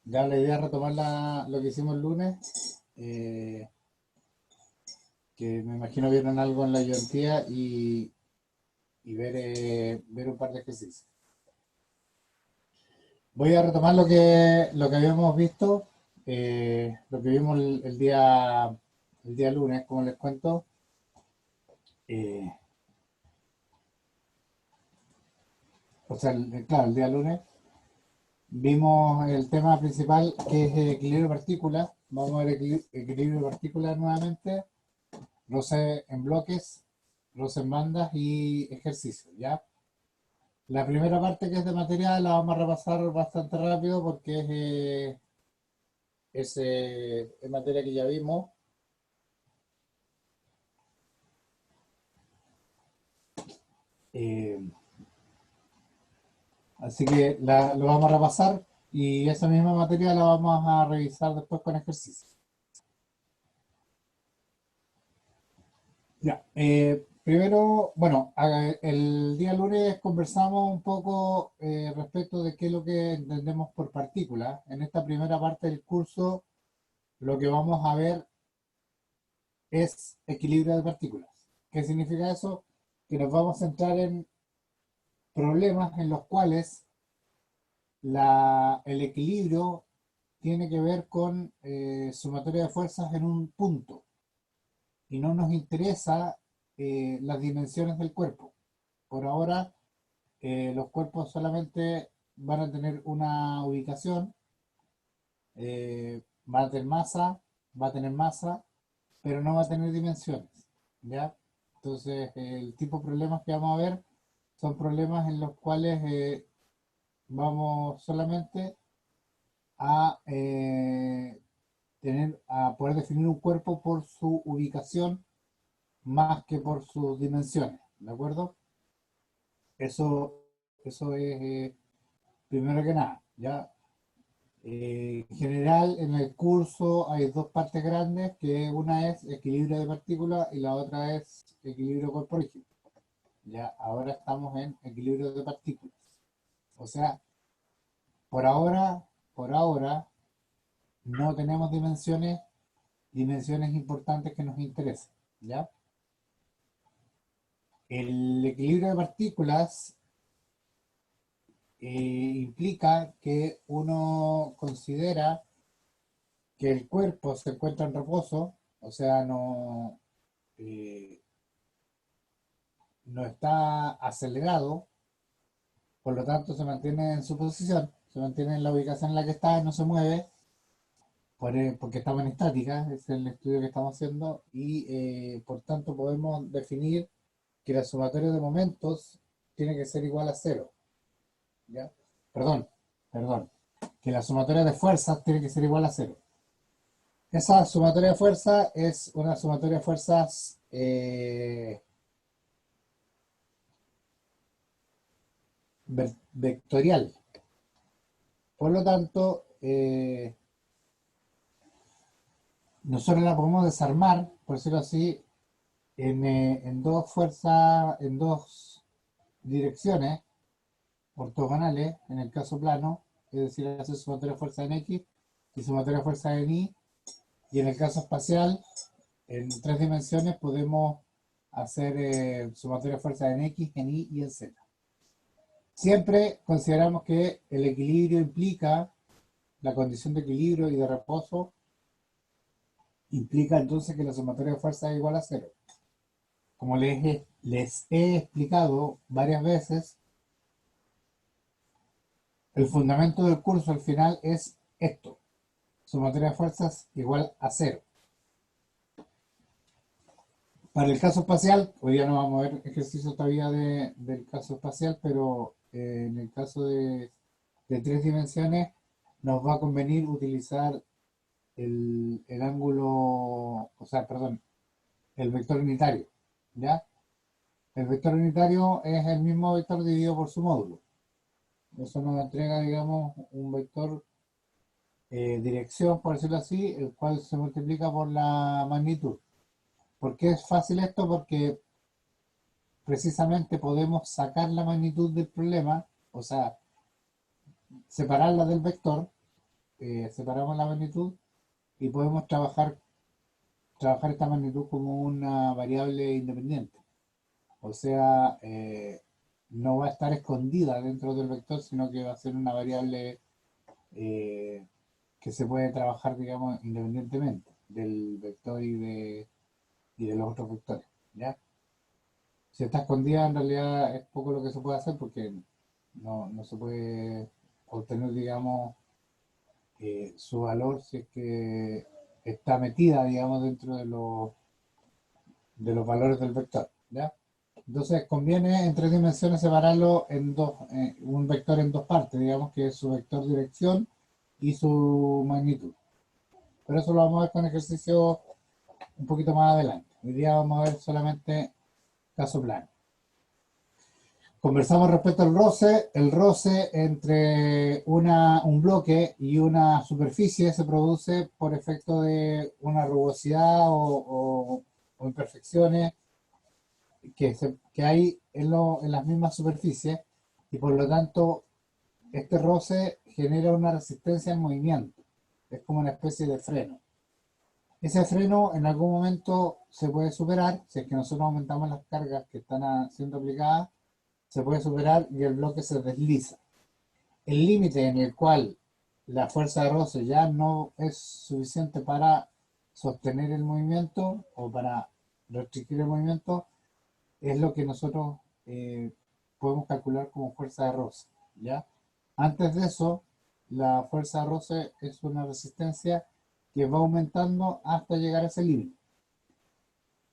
Ya la idea es retomar lo que hicimos el lunes, que me imagino vieron algo en la ayudantía y ver un par de ejercicios. Voy a retomar lo que habíamos visto, lo que vimos el día lunes, como les cuento. eh, claro, el día lunes vimos el tema principal que es el equilibrio de partículas. Vamos a ver equilibrio de partículas nuevamente, roce en bloques, roce en bandas y ejercicios, ¿ya? La primera parte que es de material la vamos a repasar bastante rápido porque es materia que ya vimos. eh, Así que lo vamos a repasar y esa misma materia la vamos a revisar después con ejercicio. Ya, primero, bueno, el día lunes conversamos un poco respecto de qué es lo que entendemos por partícula. En esta primera parte del curso, lo que vamos a ver es equilibrio de partículas. ¿Qué significa eso? Que nos vamos a centrar en problemas en los cuales el equilibrio tiene que ver con sumatoria de fuerzas en un punto y no nos interesa las dimensiones del cuerpo. Por ahora, los cuerpos solamente van a tener una ubicación, eh, va a tener masa, va a tener masa, pero no va a tener dimensiones, ¿ya? Entonces, el tipo de problemas que vamos a ver son problemas en los cuales vamos solamente a a poder definir un cuerpo por su ubicación más que por sus dimensiones, ¿de acuerdo? Eso, eso es primero que nada, ¿ya? En general, en el curso hay dos partes grandes, que una es equilibrio de partículas y la otra es equilibrio corporígeno. Ya, ahora estamos en equilibrio de partículas. O sea, por ahora, por ahora, no tenemos dimensiones importantes que nos interesen, ¿ya? El equilibrio de partículas implica que uno considera que el cuerpo se encuentra en reposo, o sea, eh, no está acelerado, por lo tanto se mantiene en su posición, se mantiene en la ubicación en la que está y no se mueve, porque estamos en estática, es el estudio que estamos haciendo, y por tanto podemos definir que la sumatoria de momentos tiene que ser igual a cero, ¿ya? Perdón, perdón, que la sumatoria de fuerzas tiene que ser igual a cero. Esa sumatoria de fuerzas es una sumatoria de fuerzas vectorial. Por lo tanto, nosotros la podemos desarmar, por decirlo así, en dos fuerzas, en dos direcciones ortogonales, en el caso plano, es decir, hacer sumatoria de fuerza en X y sumatoria de fuerza en Y, y en el caso espacial, en tres dimensiones podemos hacer sumatoria de fuerza en X, en Y y en Z. Siempre consideramos que el equilibrio implica, la condición de equilibrio y de reposo, implica entonces que la sumatoria de fuerza es igual a cero. Como les he explicado varias veces, el fundamento del curso al final es esto: sumatoria de fuerzas igual a cero. Para el caso espacial, hoy día no vamos a ver ejercicio todavía del caso espacial, pero en el caso de tres dimensiones nos va a convenir utilizar el ángulo, o sea, perdón, el vector unitario, ¿ya? El vector unitario es el mismo vector dividido por su módulo. Eso nos entrega, digamos, un vector dirección, por decirlo así, el cual se multiplica por la magnitud. ¿Por qué es fácil esto? Porque precisamente podemos sacar la magnitud del problema, o sea, separarla del vector, separamos la magnitud y podemos trabajar esta magnitud como una variable independiente. O sea, no va a estar escondida dentro del vector, sino que va a ser una variable eh, que se puede trabajar, digamos, independientemente del vector y de los otros vectores, ¿ya? Si está escondida, en realidad es poco lo que se puede hacer porque no se puede obtener, digamos, su valor si es que está metida, digamos, dentro de los valores del vector, ¿ya? Entonces conviene en tres dimensiones separarlo en dos, un vector en dos partes, digamos que es su vector dirección y su magnitud. Pero eso lo vamos a ver con ejercicio un poquito más adelante. Hoy día vamos a ver solamente caso plano. Conversamos respecto al roce. El roce entre un bloque y una superficie se produce por efecto de una rugosidad o imperfecciones que hay en las mismas superficies y por lo tanto este roce genera una resistencia al movimiento. Es como una especie de freno. Ese freno en algún momento se puede superar si es que nosotros aumentamos las cargas que están siendo aplicadas, se puede superar y el bloque se desliza. El límite en el cual la fuerza de roce ya no es suficiente para sostener el movimiento o para restringir el movimiento es lo que nosotros podemos calcular como fuerza de roce, ¿ya? Antes de eso, la fuerza de roce es una resistencia que va aumentando hasta llegar a ese límite.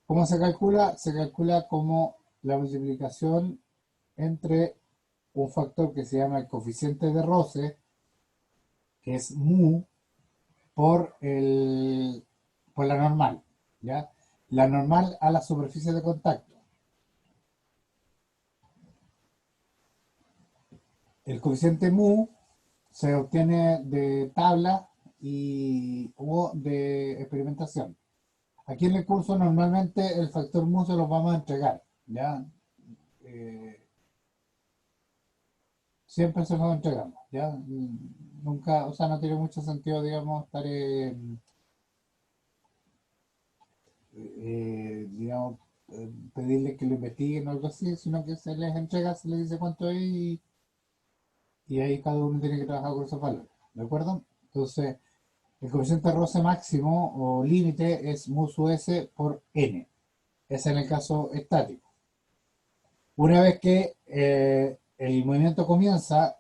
¿Cómo se calcula? Se calcula como la multiplicación entre un factor que se llama el coeficiente de roce, que es mu, por la normal, ¿ya? La normal a la superficie de contacto. El coeficiente mu se obtiene de tabla o de experimentación. Aquí en el curso normalmente el factor mu se los vamos a entregar, ¿ya? Eh, Siempre se los entregamos, ¿ya? Nunca, o sea, no tiene mucho sentido, digamos, estar, digamos, pedirle que lo investiguen o algo así, sino que se les entrega, se les dice cuánto es y ahí cada uno tiene que trabajar con esos valores, ¿de acuerdo? Entonces, el coeficiente de roce máximo o límite es mu sub s por n. Ese en el caso estático. Una vez que el movimiento comienza,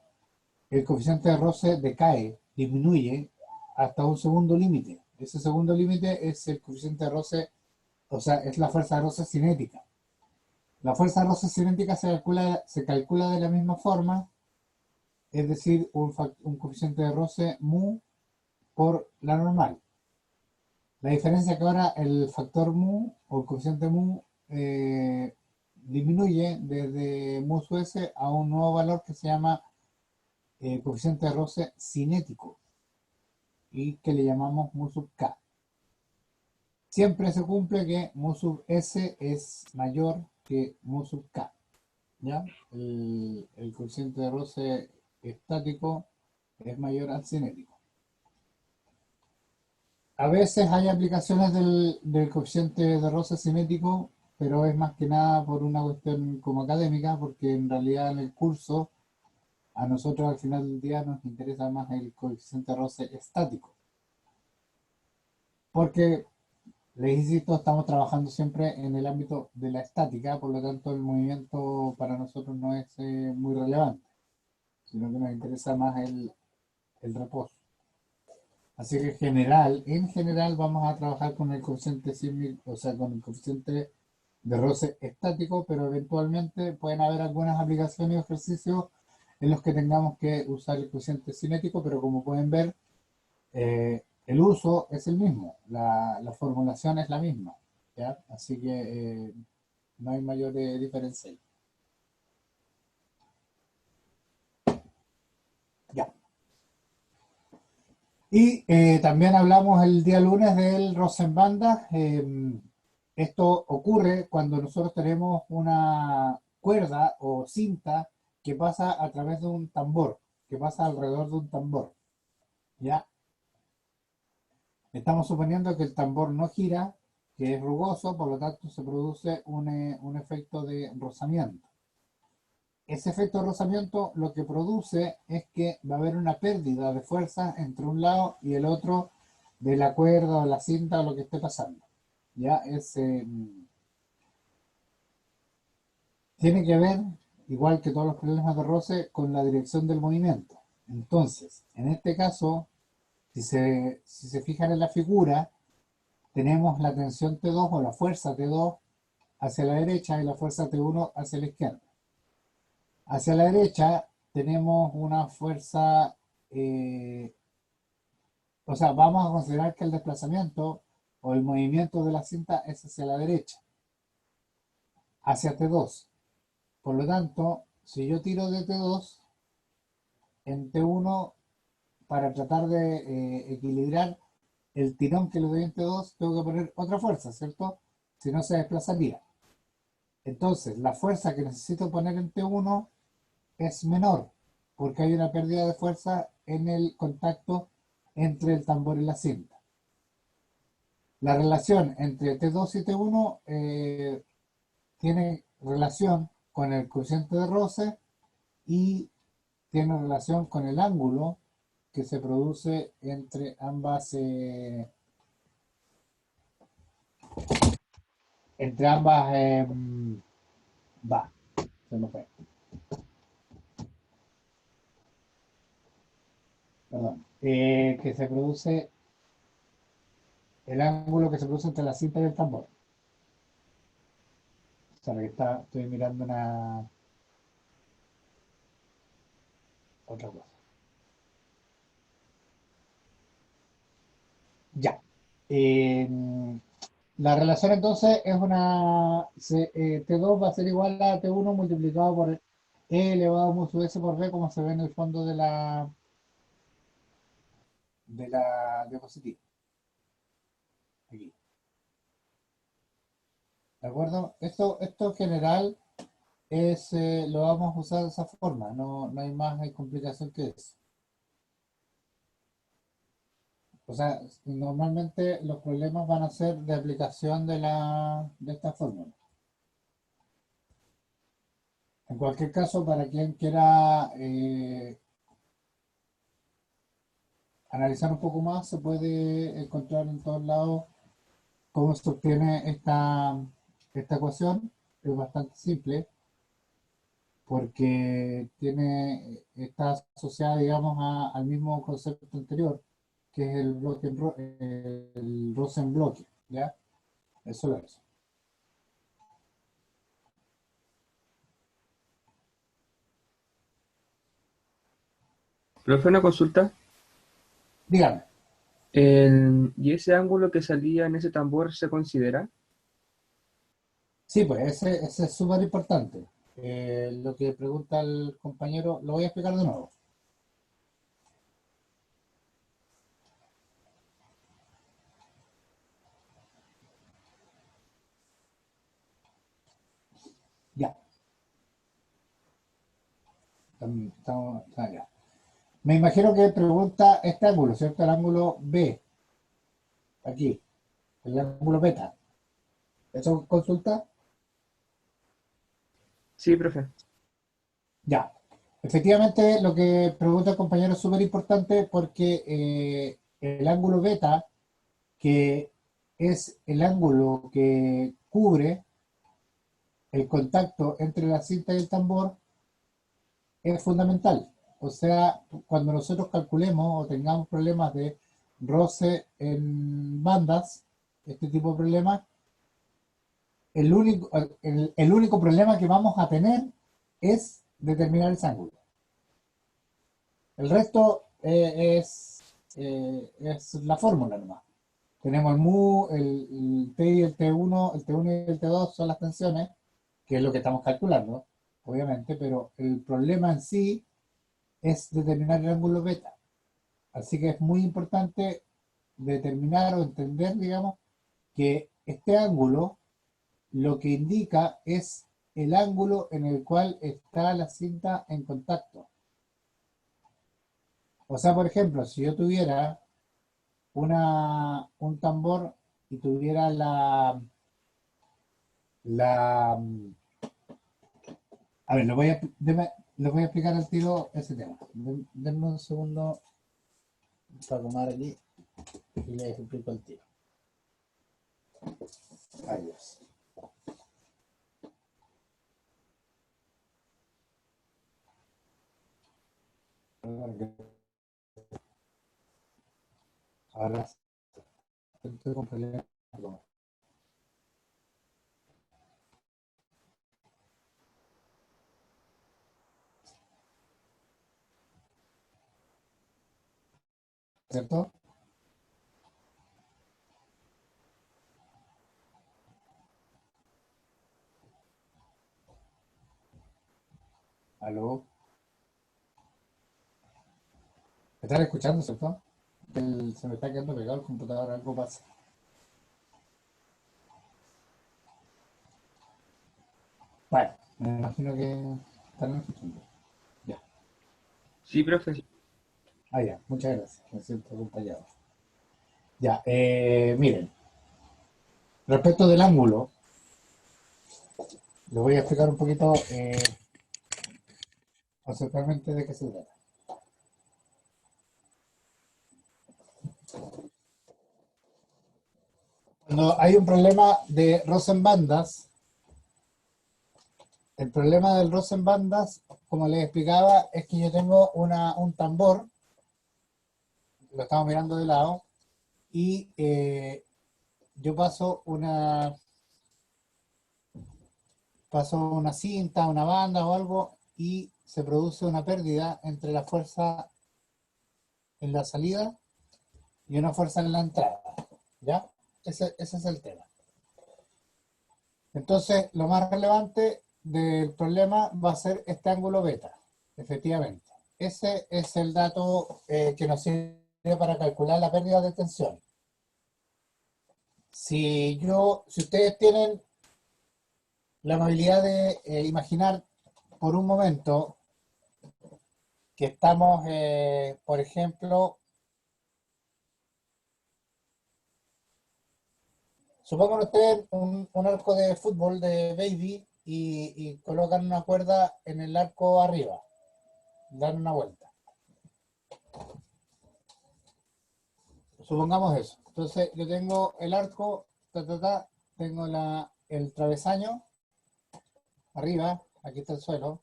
el coeficiente de roce decae, disminuye hasta un segundo límite. Ese segundo límite es el coeficiente de roce, o sea, es la fuerza de roce cinética. La fuerza de roce cinética se calcula de la misma forma, es decir, un coeficiente de roce mu por la normal. La diferencia es que ahora el factor mu o el coeficiente mu disminuye desde mu sub s a un nuevo valor que se llama coeficiente de roce cinético y que le llamamos mu sub k. Siempre se cumple que mu sub s es mayor que mu sub k, ¿ya? El coeficiente de roce estático es mayor al cinético. A veces hay aplicaciones del coeficiente de roce cinético, pero es más que nada por una cuestión como académica, porque en realidad en el curso a nosotros al final del día nos interesa más el coeficiente de roce estático. Porque, les insisto, estamos trabajando siempre en el ámbito de la estática, por lo tanto el movimiento para nosotros no es muy relevante, sino que nos interesa más el reposo. Así que en general vamos a trabajar con el coeficiente sísmico, o sea, con el coeficiente de roce estático, pero eventualmente pueden haber algunas aplicaciones o ejercicios en los que tengamos que usar el coeficiente cinético, pero como pueden ver, el uso es el mismo, la formulación es la misma, ¿ya? Así que no hay mayor diferencia ahí. Ya. Y también hablamos el día lunes del Rosenbanda. Esto ocurre cuando nosotros tenemos una cuerda o cinta que pasa a través de un tambor, que pasa alrededor de un tambor, ¿ya? Estamos suponiendo que el tambor no gira, que es rugoso, por lo tanto se produce un efecto de rozamiento. Ese efecto de rozamiento lo que produce es que va a haber una pérdida de fuerza entre un lado y el otro de la cuerda o la cinta o lo que esté pasando. Ya tiene que ver, igual que todos los problemas de roce, con la dirección del movimiento. Entonces, en este caso, si se fijan en la figura, tenemos la tensión T2 o la fuerza T2 hacia la derecha y la fuerza T1 hacia la izquierda. Hacia la derecha tenemos una fuerza, o sea, vamos a considerar que el desplazamiento o el movimiento de la cinta es hacia la derecha, hacia T2. Por lo tanto, si yo tiro de T2, en T1, para tratar de equilibrar el tirón que le doy en T2, tengo que poner otra fuerza, ¿cierto? Si no, se desplazaría. Entonces, la fuerza que necesito poner en T1 es menor, porque hay una pérdida de fuerza en el contacto entre el tambor y la cinta. La relación entre T2 y T1 tiene relación con el coeficiente de roce y tiene relación con el ángulo que se produce entre ambas, va, se me fue, perdón, que se produce el ángulo que se produce entre la cinta y el tambor. O sea, estoy mirando otra cosa. Ya. Eh, la relación entonces es T2 va a ser igual a T1 multiplicado por E elevado a mu sub S por B, como se ve en el fondo de la diapositiva. Aquí. ¿De acuerdo? Esto en general lo vamos a usar de esa forma, no hay más complicación que eso. O sea, normalmente los problemas van a ser de aplicación de esta fórmula. En cualquier caso, para quien quiera analizar un poco más, se puede encontrar en todos lados cómo se obtiene esta ecuación. Es bastante simple porque está asociada, digamos, al mismo concepto anterior, que es el Rosen-bloque, ¿ya? Eso es eso. Profe, una consulta. Dígame. ¿Y ese ángulo que salía en ese tambor se considera? Sí, pues ese es súper importante. Lo que pregunta el compañero, lo voy a explicar de nuevo. Ya, ya. Me imagino que pregunta este ángulo, ¿cierto? El ángulo B, aquí, el ángulo beta. ¿Eso consulta? Sí, profe. Ya. Efectivamente, lo que pregunta el compañero es súper importante porque el ángulo beta, que es el ángulo que cubre el contacto entre la cinta y el tambor, es fundamental. O sea, cuando nosotros calculemos o tengamos problemas de roce en bandas, este tipo de problemas, el único problema que vamos a tener es determinar ese ángulo. El resto es la fórmula nomás. Tenemos el mu, el T y el T1, el T1 y el T2 son las tensiones, que es lo que estamos calculando, obviamente, pero el problema en sí es determinar el ángulo beta. Así que es muy importante determinar o entender, digamos, que este ángulo lo que indica es el ángulo en el cual está la cinta en contacto. O sea, por ejemplo, si yo tuviera un tambor y tuviera la, a ver, les voy a explicar al tiro ese tema. Denme un segundo para tomar aquí y les explico el tiro. Adiós. Ahora estoy con problemas. ¿Cierto? ¿Aló? ¿Me están escuchando, cierto? Se me está quedando pegado el computador, algo pasa. Bueno, me imagino que están escuchando. Ya. Sí, profe. Ah, ya, muchas gracias. Me siento acompañado. Ya, miren, respecto del ángulo, les voy a explicar un poquito conceptualmente de qué se trata. Cuando hay un problema de Rosenbandas, el problema del Rosenbandas, como les explicaba, es que yo tengo un tambor, lo estamos mirando de lado, y yo paso una cinta, una banda o algo, y se produce una pérdida entre la fuerza en la salida y una fuerza en la entrada. ¿Ya? Ese es el tema. Entonces, lo más relevante del problema va a ser este ángulo beta, efectivamente. Ese es el dato que nos sirve para calcular la pérdida de tensión. Si ustedes tienen la amabilidad de imaginar por un momento que estamos, por ejemplo, supongan ustedes un arco de fútbol de baby y colocan una cuerda en el arco arriba, dan una vuelta. Supongamos eso. Entonces yo tengo el arco, tengo el travesaño arriba, aquí está el suelo,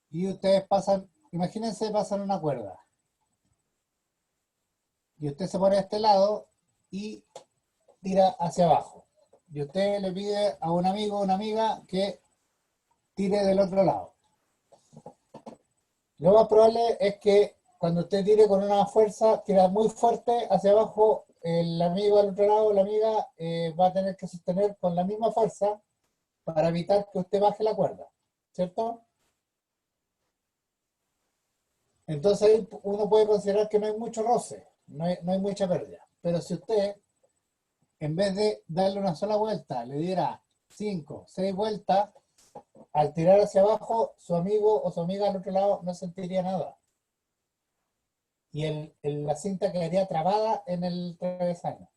y ustedes pasan, imagínense, pasan una cuerda. Y usted se pone a este lado y tira hacia abajo. Y usted le pide a un amigo o una amiga que tire del otro lado. Lo más probable es que cuando usted tire con una fuerza, tira muy fuerte hacia abajo, el amigo al otro lado, la amiga, va a tener que sostener con la misma fuerza para evitar que usted baje la cuerda, ¿cierto? Entonces ahí uno puede considerar que no hay mucho roce, no hay mucha pérdida. Pero si usted, en vez de darle una sola vuelta, le diera 5, 6 vueltas, al tirar hacia abajo, su amigo o su amiga al otro lado no sentiría nada. Y la cinta quedaría trabada en el travesaño.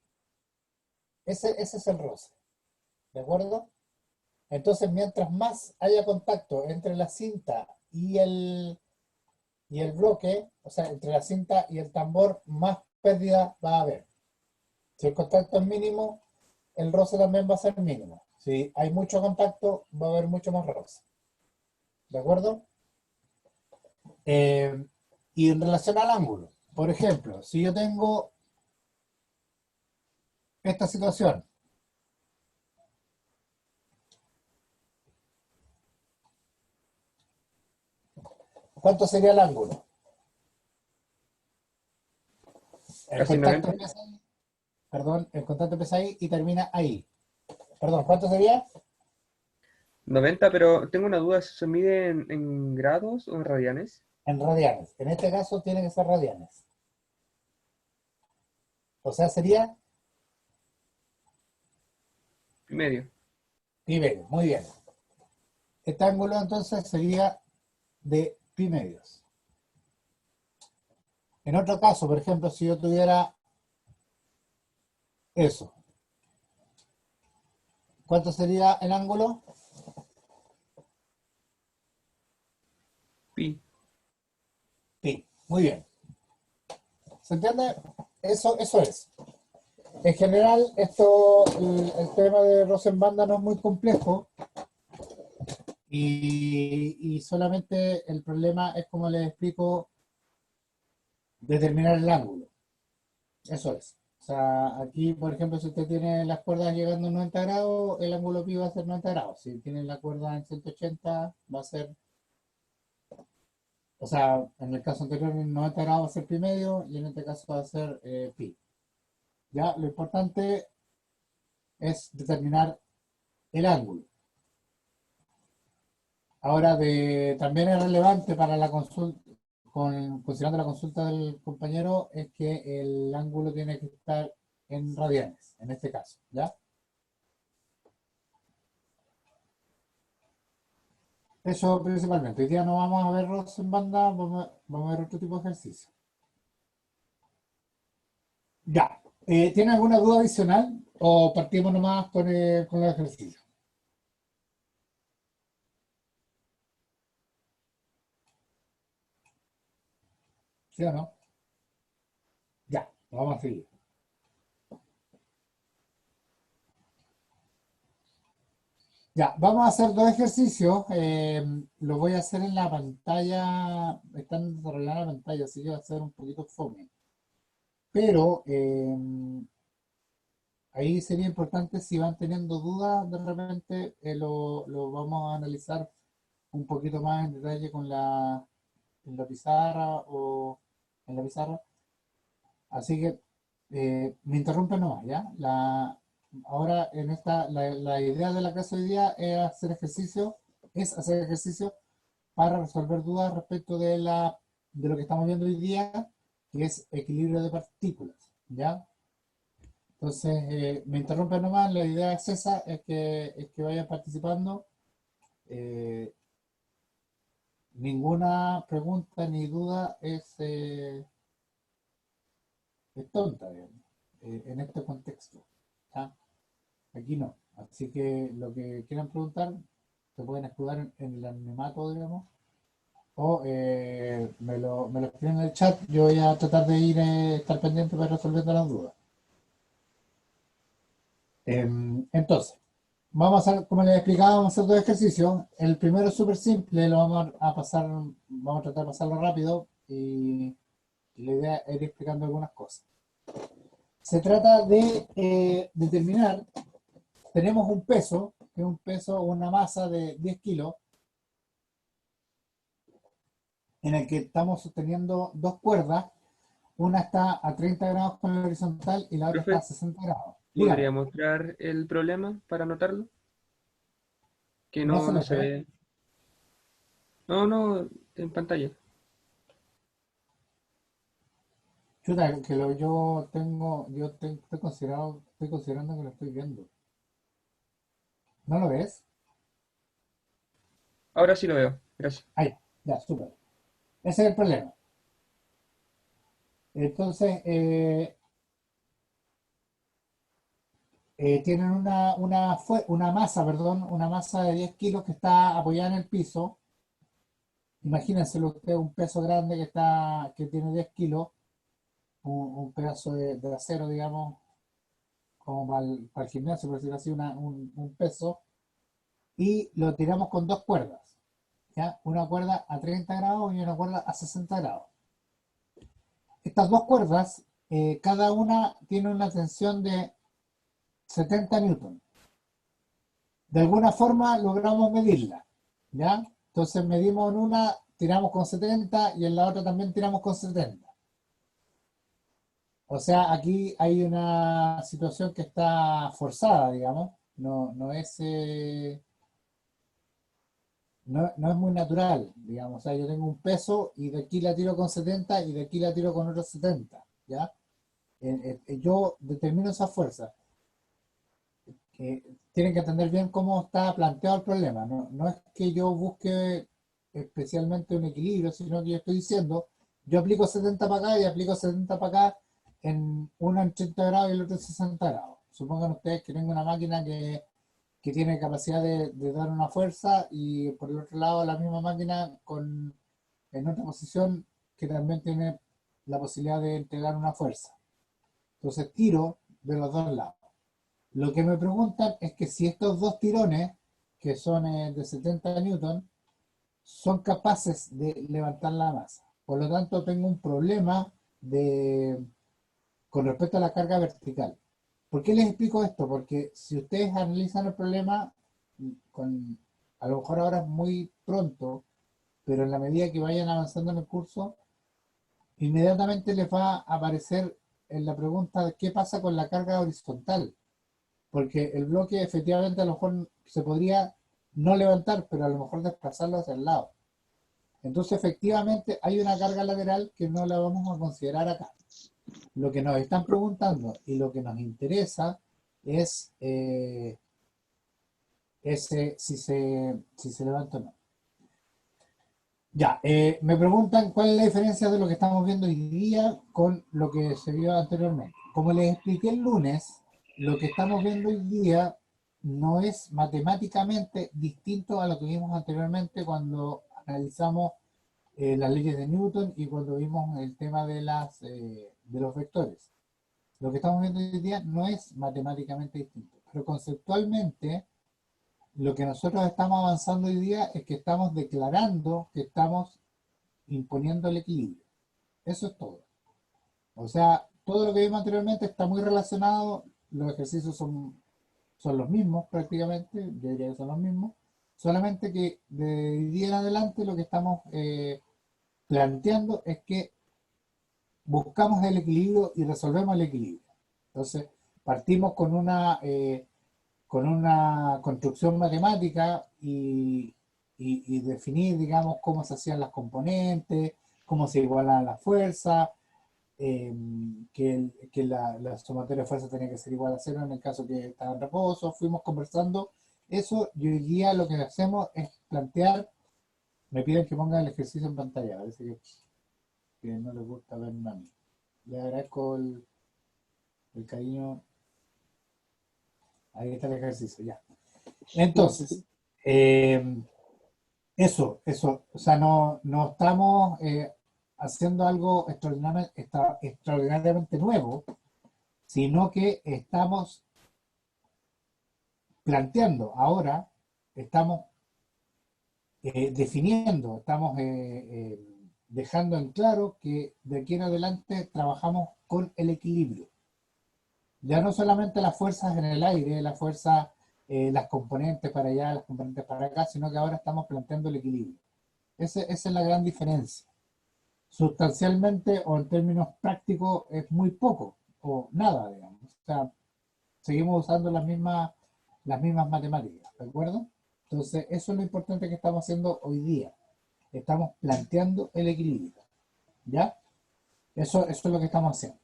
Ese es el roce, ¿de acuerdo? Entonces, mientras más haya contacto entre la cinta y el bloque, o sea, entre la cinta y el tambor, más pérdida va a haber. Si el contacto es mínimo, el roce también va a ser mínimo. Si hay mucho contacto, va a haber mucho más roce. ¿De acuerdo? Y en relación al ángulo, por ejemplo, si yo tengo esta situación, ¿cuánto sería el ángulo? El Casi contacto 90. empieza ahí, perdón, el contacto empieza ahí y termina ahí. Perdón, ¿cuánto sería? 90, pero tengo una duda, ¿se mide en grados o en radianes? En radianes. En este caso tiene que ser radianes. O sea, sería Y medio. pi medio. Muy bien. Este ángulo entonces sería de pi medios. En otro caso, por ejemplo, si yo tuviera eso, ¿cuánto sería el ángulo? Pi. Pi. Muy bien. ¿Se entiende? Eso es. En general, el tema de Rosenbanda no es muy complejo y solamente el problema es, como les explico, determinar el ángulo. Eso es. O sea, aquí, por ejemplo, si usted tiene las cuerdas llegando a 90 grados, el ángulo pi va a ser 90 grados. Si tiene la cuerda en 180, va a ser, o sea, en el caso anterior, en 90 grados va a ser pi medio y en este caso va a ser pi. Ya, lo importante es determinar el ángulo. Ahora, también es relevante para la consulta, considerando la consulta del compañero, es que el ángulo tiene que estar en radianes, en este caso, ¿ya? Eso principalmente. Hoy día no vamos a ver rods en banda, vamos a ver otro tipo de ejercicio. Ya. ¿Tiene alguna duda adicional o partimos nomás con el ejercicio? ¿Sí o no? Ya, vamos a seguir. Ya, vamos a hacer dos ejercicios. Lo voy a hacer en la pantalla. Están desarrollando la pantalla, así que va a ser un poquito fome. Pero ahí sería importante, si van teniendo dudas, de repente lo vamos a analizar un poquito más en detalle en la pizarra o en la pizarra. Así que me interrumpen nomás, ¿ya? Ahora la idea de la clase hoy día es hacer ejercicio para resolver dudas respecto de lo que estamos viendo hoy día, que es equilibrio de partículas, ¿ya? Entonces, me interrumpen nomás, la idea es esa, es que vayan participando. Eh, Ninguna pregunta ni duda es tonta, digamos, en este contexto. ¿Ya? Aquí no. Así que lo que quieran preguntar, se pueden escudar en el anonimato, digamos, o me lo escriben en el chat. Yo voy a tratar de estar pendiente para resolver las dudas. Entonces, vamos a hacer, como les explicaba, vamos a hacer dos ejercicios. El primero es súper simple, lo vamos a pasar, vamos a tratar de pasarlo rápido y la idea es ir explicando algunas cosas. Se trata de determinar, tenemos un peso, que es un peso, una masa de 10 kilos, en el que estamos sosteniendo dos cuerdas. Una está a 30 grados con el horizontal y la otra está a Profe, 60 grados. ¿podría Dígame, mostrar el problema para anotarlo? Que no se no lo se ve. ve. No, no, en pantalla. Chuta, estoy considerando que lo estoy viendo. ¿No lo ves? Ahora sí lo veo, gracias. Ah, ya, ya, súper. Ese es el problema. Entonces, tienen una masa, perdón, una masa de 10 kilos que está apoyada en el piso. Imagínenselo usted, un peso grande que tiene 10 kilos, un pedazo de acero, digamos, como para el gimnasio, por decirlo así, un peso, y lo tiramos con dos cuerdas, ¿ya? Una cuerda a 30 grados y una cuerda a 60 grados. Estas dos cuerdas, cada una tiene una tensión de 70 newton. De alguna forma logramos medirla, ¿ya? Entonces medimos en una, tiramos con 70 y en la otra también tiramos con 70. O sea, aquí hay una situación que está forzada, digamos. No es muy natural, digamos. O sea, yo tengo un peso y de aquí la tiro con 70 y de aquí la tiro con otros 70, ¿ya? Yo determino esa fuerza. Tienen que entender bien cómo está planteado el problema. No es que yo busque especialmente un equilibrio, sino que yo estoy diciendo yo aplico 70 para acá y aplico 70 para acá, uno en 30 grados y el otro en 60 grados. Supongan ustedes que tengo una máquina que tiene capacidad de dar una fuerza y por el otro lado la misma máquina en otra posición que también tiene la posibilidad de entregar una fuerza. Entonces tiro de los dos lados. Lo que me preguntan es que si estos dos tirones, que son de 70 newton, son capaces de levantar la masa. Por lo tanto, tengo un problema con respecto a la carga vertical. ¿Por qué les explico esto? Porque si ustedes analizan el problema, a lo mejor ahora es muy pronto, pero en la medida que vayan avanzando en el curso, inmediatamente les va a aparecer en la pregunta de qué pasa con la carga horizontal. Porque el bloque efectivamente a lo mejor se podría no levantar, pero a lo mejor desplazarlo hacia el lado. Entonces efectivamente hay una carga lateral que no la vamos a considerar acá. Lo que nos están preguntando y lo que nos interesa es, si se levanta o no. Ya, me preguntan cuál es la diferencia de lo que estamos viendo hoy día con lo que se vio anteriormente. Como les expliqué el lunes, lo que estamos viendo hoy día no es matemáticamente distinto a lo que vimos anteriormente cuando analizamos las leyes de Newton y cuando vimos el tema de los vectores. Lo que estamos viendo hoy día no es matemáticamente distinto, pero conceptualmente lo que nosotros estamos avanzando hoy día es que estamos declarando que estamos imponiendo el equilibrio. Eso es todo. O sea, todo lo que vimos anteriormente está muy relacionado, los ejercicios son los mismos prácticamente, yo diría que son los mismos, solamente que de hoy día en adelante lo que estamos planteando es que buscamos el equilibrio y resolvemos el equilibrio. Entonces, partimos con una construcción matemática y definir, digamos, cómo se hacían las componentes, cómo se igualan las fuerzas, que la sumatoria de fuerzas tenía que ser igual a cero en el caso que estaba en reposo. Fuimos conversando eso y hoy día lo que hacemos es plantear, me piden que ponga el ejercicio en pantalla, parece que no les gusta verme a mí. Le agradezco el cariño. Ahí está el ejercicio, ya. Entonces, eso, o sea, no estamos haciendo algo extraordinariamente nuevo, sino que estamos planteando ahora, estamos definiendo, estamos dejando en claro que de aquí en adelante trabajamos con el equilibrio. Ya no solamente las fuerzas en el aire, las fuerzas, las componentes para allá, las componentes para acá, sino que ahora estamos planteando el equilibrio. Esa es la gran diferencia. Sustancialmente o en términos prácticos es muy poco o nada, digamos. O sea, seguimos usando las mismas matemáticas, ¿de acuerdo? Entonces, eso es lo importante que estamos haciendo hoy día. Estamos planteando el equilibrio, ¿ya? Eso es lo que estamos haciendo.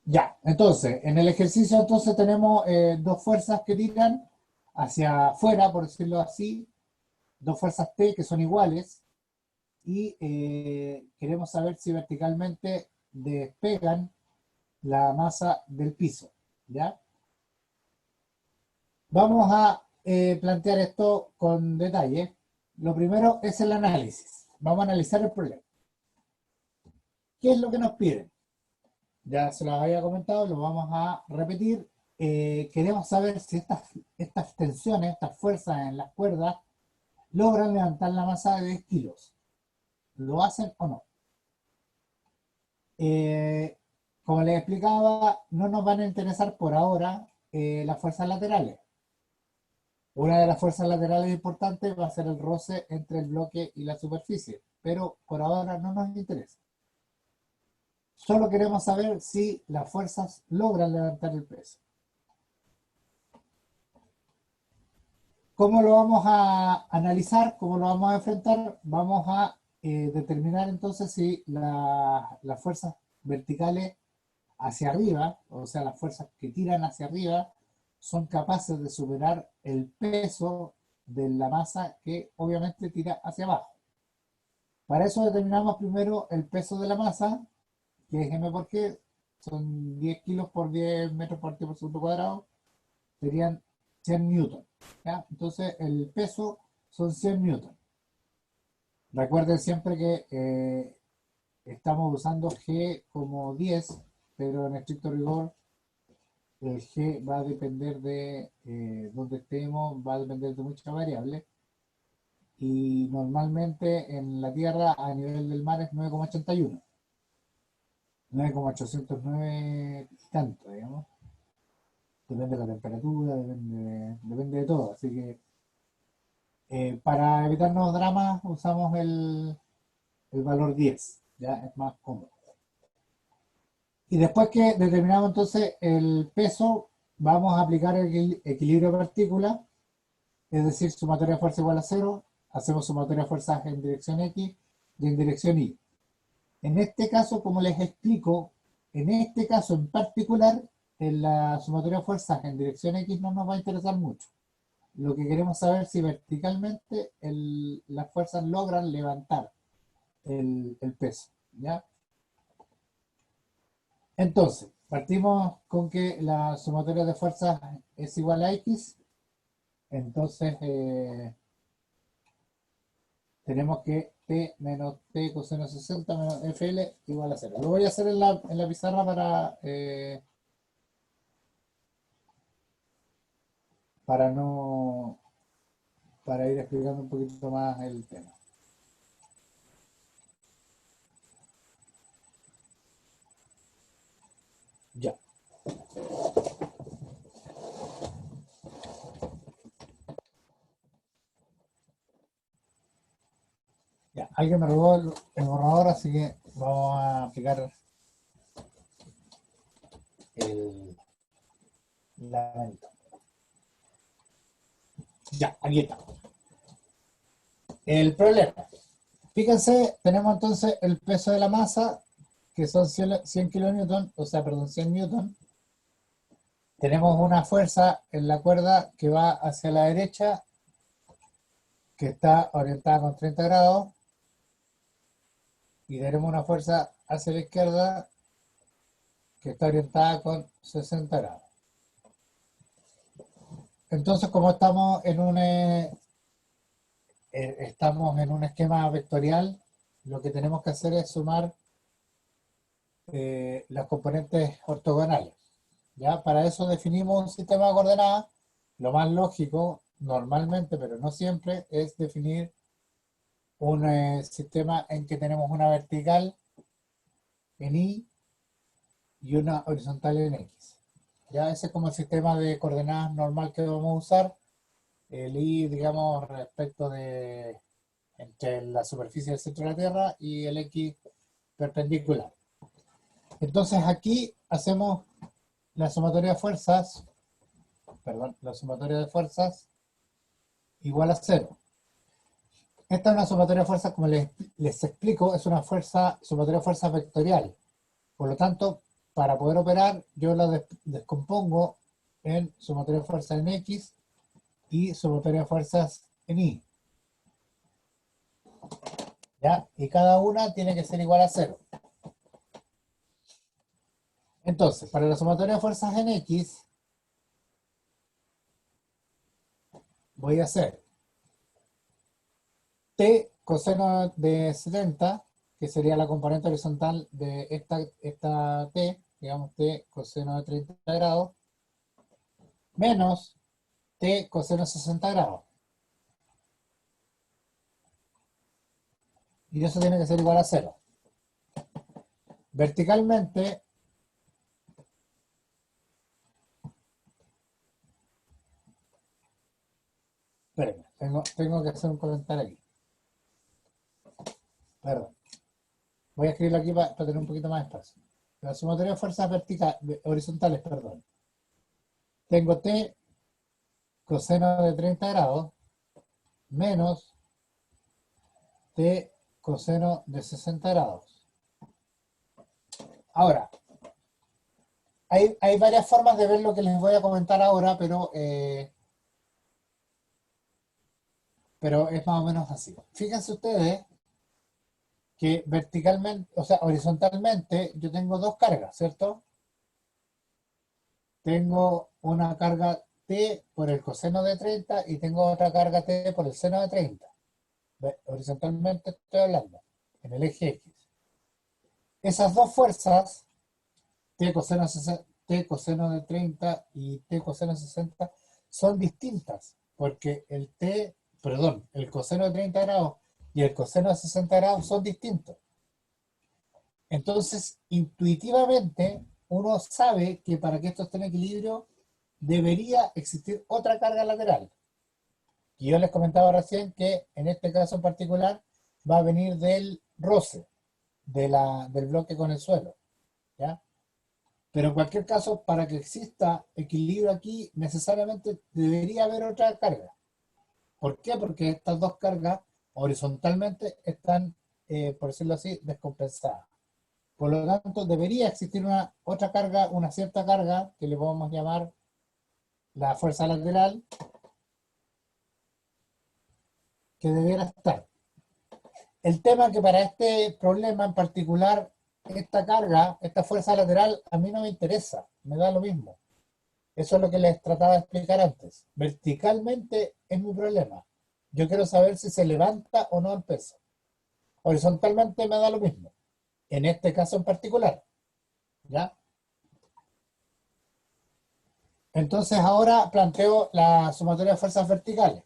Ya, entonces, en el ejercicio entonces tenemos dos fuerzas que tiran hacia afuera, por decirlo así, dos fuerzas T que son iguales, y queremos saber si verticalmente despegan la masa del piso, ¿ya? Vamos a plantear esto con detalle. Lo primero es el análisis. Vamos a analizar el problema. ¿Qué es lo que nos piden? Ya se los había comentado, lo vamos a repetir. Queremos saber si estas tensiones, estas fuerzas en las cuerdas, logran levantar la masa de 10 kilos. ¿Lo hacen o no? Como les explicaba, no nos van a interesar por ahora las fuerzas laterales. Una de las fuerzas laterales importantes va a ser el roce entre el bloque y la superficie, pero por ahora no nos interesa. Solo queremos saber si las fuerzas logran levantar el peso. ¿Cómo lo vamos a analizar? ¿Cómo lo vamos a enfrentar? Vamos a determinar entonces si las fuerzas verticales hacia arriba, o sea, las fuerzas que tiran hacia arriba, son capaces de superar el peso de la masa que obviamente tira hacia abajo. Para eso determinamos primero el peso de la masa, que es m por g, son 10 kilos por 10 metros partido por segundo cuadrado, serían 100 newton. ¿Ya? Entonces el peso son 100 newton. Recuerden siempre que estamos usando G como 10, pero en estricto rigor el G va a depender de dónde estemos, va a depender de muchas variables. Y normalmente en la Tierra a nivel del mar es 9,81. 9,809 y tanto, digamos. Depende de la temperatura, depende de todo. Así que para evitarnos dramas usamos el valor 10. Ya es más cómodo. Y después que determinamos entonces el peso, vamos a aplicar el equilibrio de partículas, es decir, sumatoria de fuerza igual a 0, hacemos sumatoria de fuerzas en dirección X y en dirección Y. En este caso, como les explico, en este caso en particular, en la sumatoria de fuerzas en dirección X no nos va a interesar mucho. Lo que queremos saber es si verticalmente las fuerzas logran levantar el peso, ¿ya? Entonces, partimos con que la sumatoria de fuerzas es igual a X, entonces tenemos que T menos T coseno 60 menos FL igual a 0. Lo voy a hacer en la pizarra para no, para ir explicando un poquito más el tema. Ya. Ya, alguien me robó el borrador, así que vamos a aplicar la venta. Ya, aquí está. El problema. Fíjense, tenemos entonces el peso de la masa, que son 100 kilonewton, o sea, perdón, 100 newton. Tenemos una fuerza en la cuerda que va hacia la derecha, que está orientada con 30 grados, y tenemos una fuerza hacia la izquierda, que está orientada con 60 grados. Entonces, como estamos en un esquema vectorial, lo que tenemos que hacer es sumar las componentes ortogonales. ¿Ya? Para eso definimos un sistema de coordenadas. Lo más lógico, normalmente, pero no siempre, es definir un sistema en que tenemos una vertical en Y y una horizontal en X. Ya ese es como el sistema de coordenadas normal que vamos a usar. El Y, digamos, respecto de entre la superficie del centro de la Tierra y el X perpendicular. Entonces aquí hacemos la sumatoria de fuerzas, la sumatoria de fuerzas igual a 0. Esta es una sumatoria de fuerzas, como les explico, es una sumatoria de fuerzas vectorial. Por lo tanto, para poder operar, yo la descompongo en sumatoria de fuerzas en X y sumatoria de fuerzas en Y. ¿Ya? Y cada una tiene que ser igual a 0. Entonces, para la sumatoria de fuerzas en X, voy a hacer T coseno de 70, que sería la componente horizontal de esta T, digamos T coseno de 30 grados, menos T coseno de 60 grados. Y eso tiene que ser igual a 0. Verticalmente, espérenme, tengo que hacer un comentario aquí. Perdón. Voy a escribirlo aquí para tener un poquito más de espacio. La sumatoria de fuerzas horizontales, perdón. Tengo T coseno de 30 grados menos T coseno de 60 grados. Ahora, hay varias formas de ver lo que les voy a comentar ahora, pero es más o menos así. Fíjense ustedes que verticalmente, o sea, horizontalmente, yo tengo dos cargas, ¿cierto? Tengo una carga T por el coseno de 30 y tengo otra carga T por el seno de 30. Horizontalmente estoy hablando, en el eje X. Esas dos fuerzas, T coseno de 30 y T coseno de 60, son distintas, porque el coseno de 30 grados y el coseno de 60 grados son distintos. Entonces, intuitivamente, uno sabe que para que esto esté en equilibrio, debería existir otra carga lateral. Y yo les comentaba recién que en este caso en particular va a venir del roce, del bloque con el suelo, ¿ya? Pero en cualquier caso, para que exista equilibrio aquí, necesariamente debería haber otra carga. ¿Por qué? Porque estas dos cargas horizontalmente están, por decirlo así, descompensadas. Por lo tanto, debería existir otra carga, una cierta carga, que le podemos llamar la fuerza lateral, que debiera estar. El tema es que para este problema en particular, esta carga, esta fuerza lateral, a mí no me interesa, me da lo mismo. Eso es lo que les trataba de explicar antes. Verticalmente es mi problema. Yo quiero saber si se levanta o no el peso. Horizontalmente me da lo mismo. En este caso en particular. ¿Ya? Entonces ahora planteo la sumatoria de fuerzas verticales.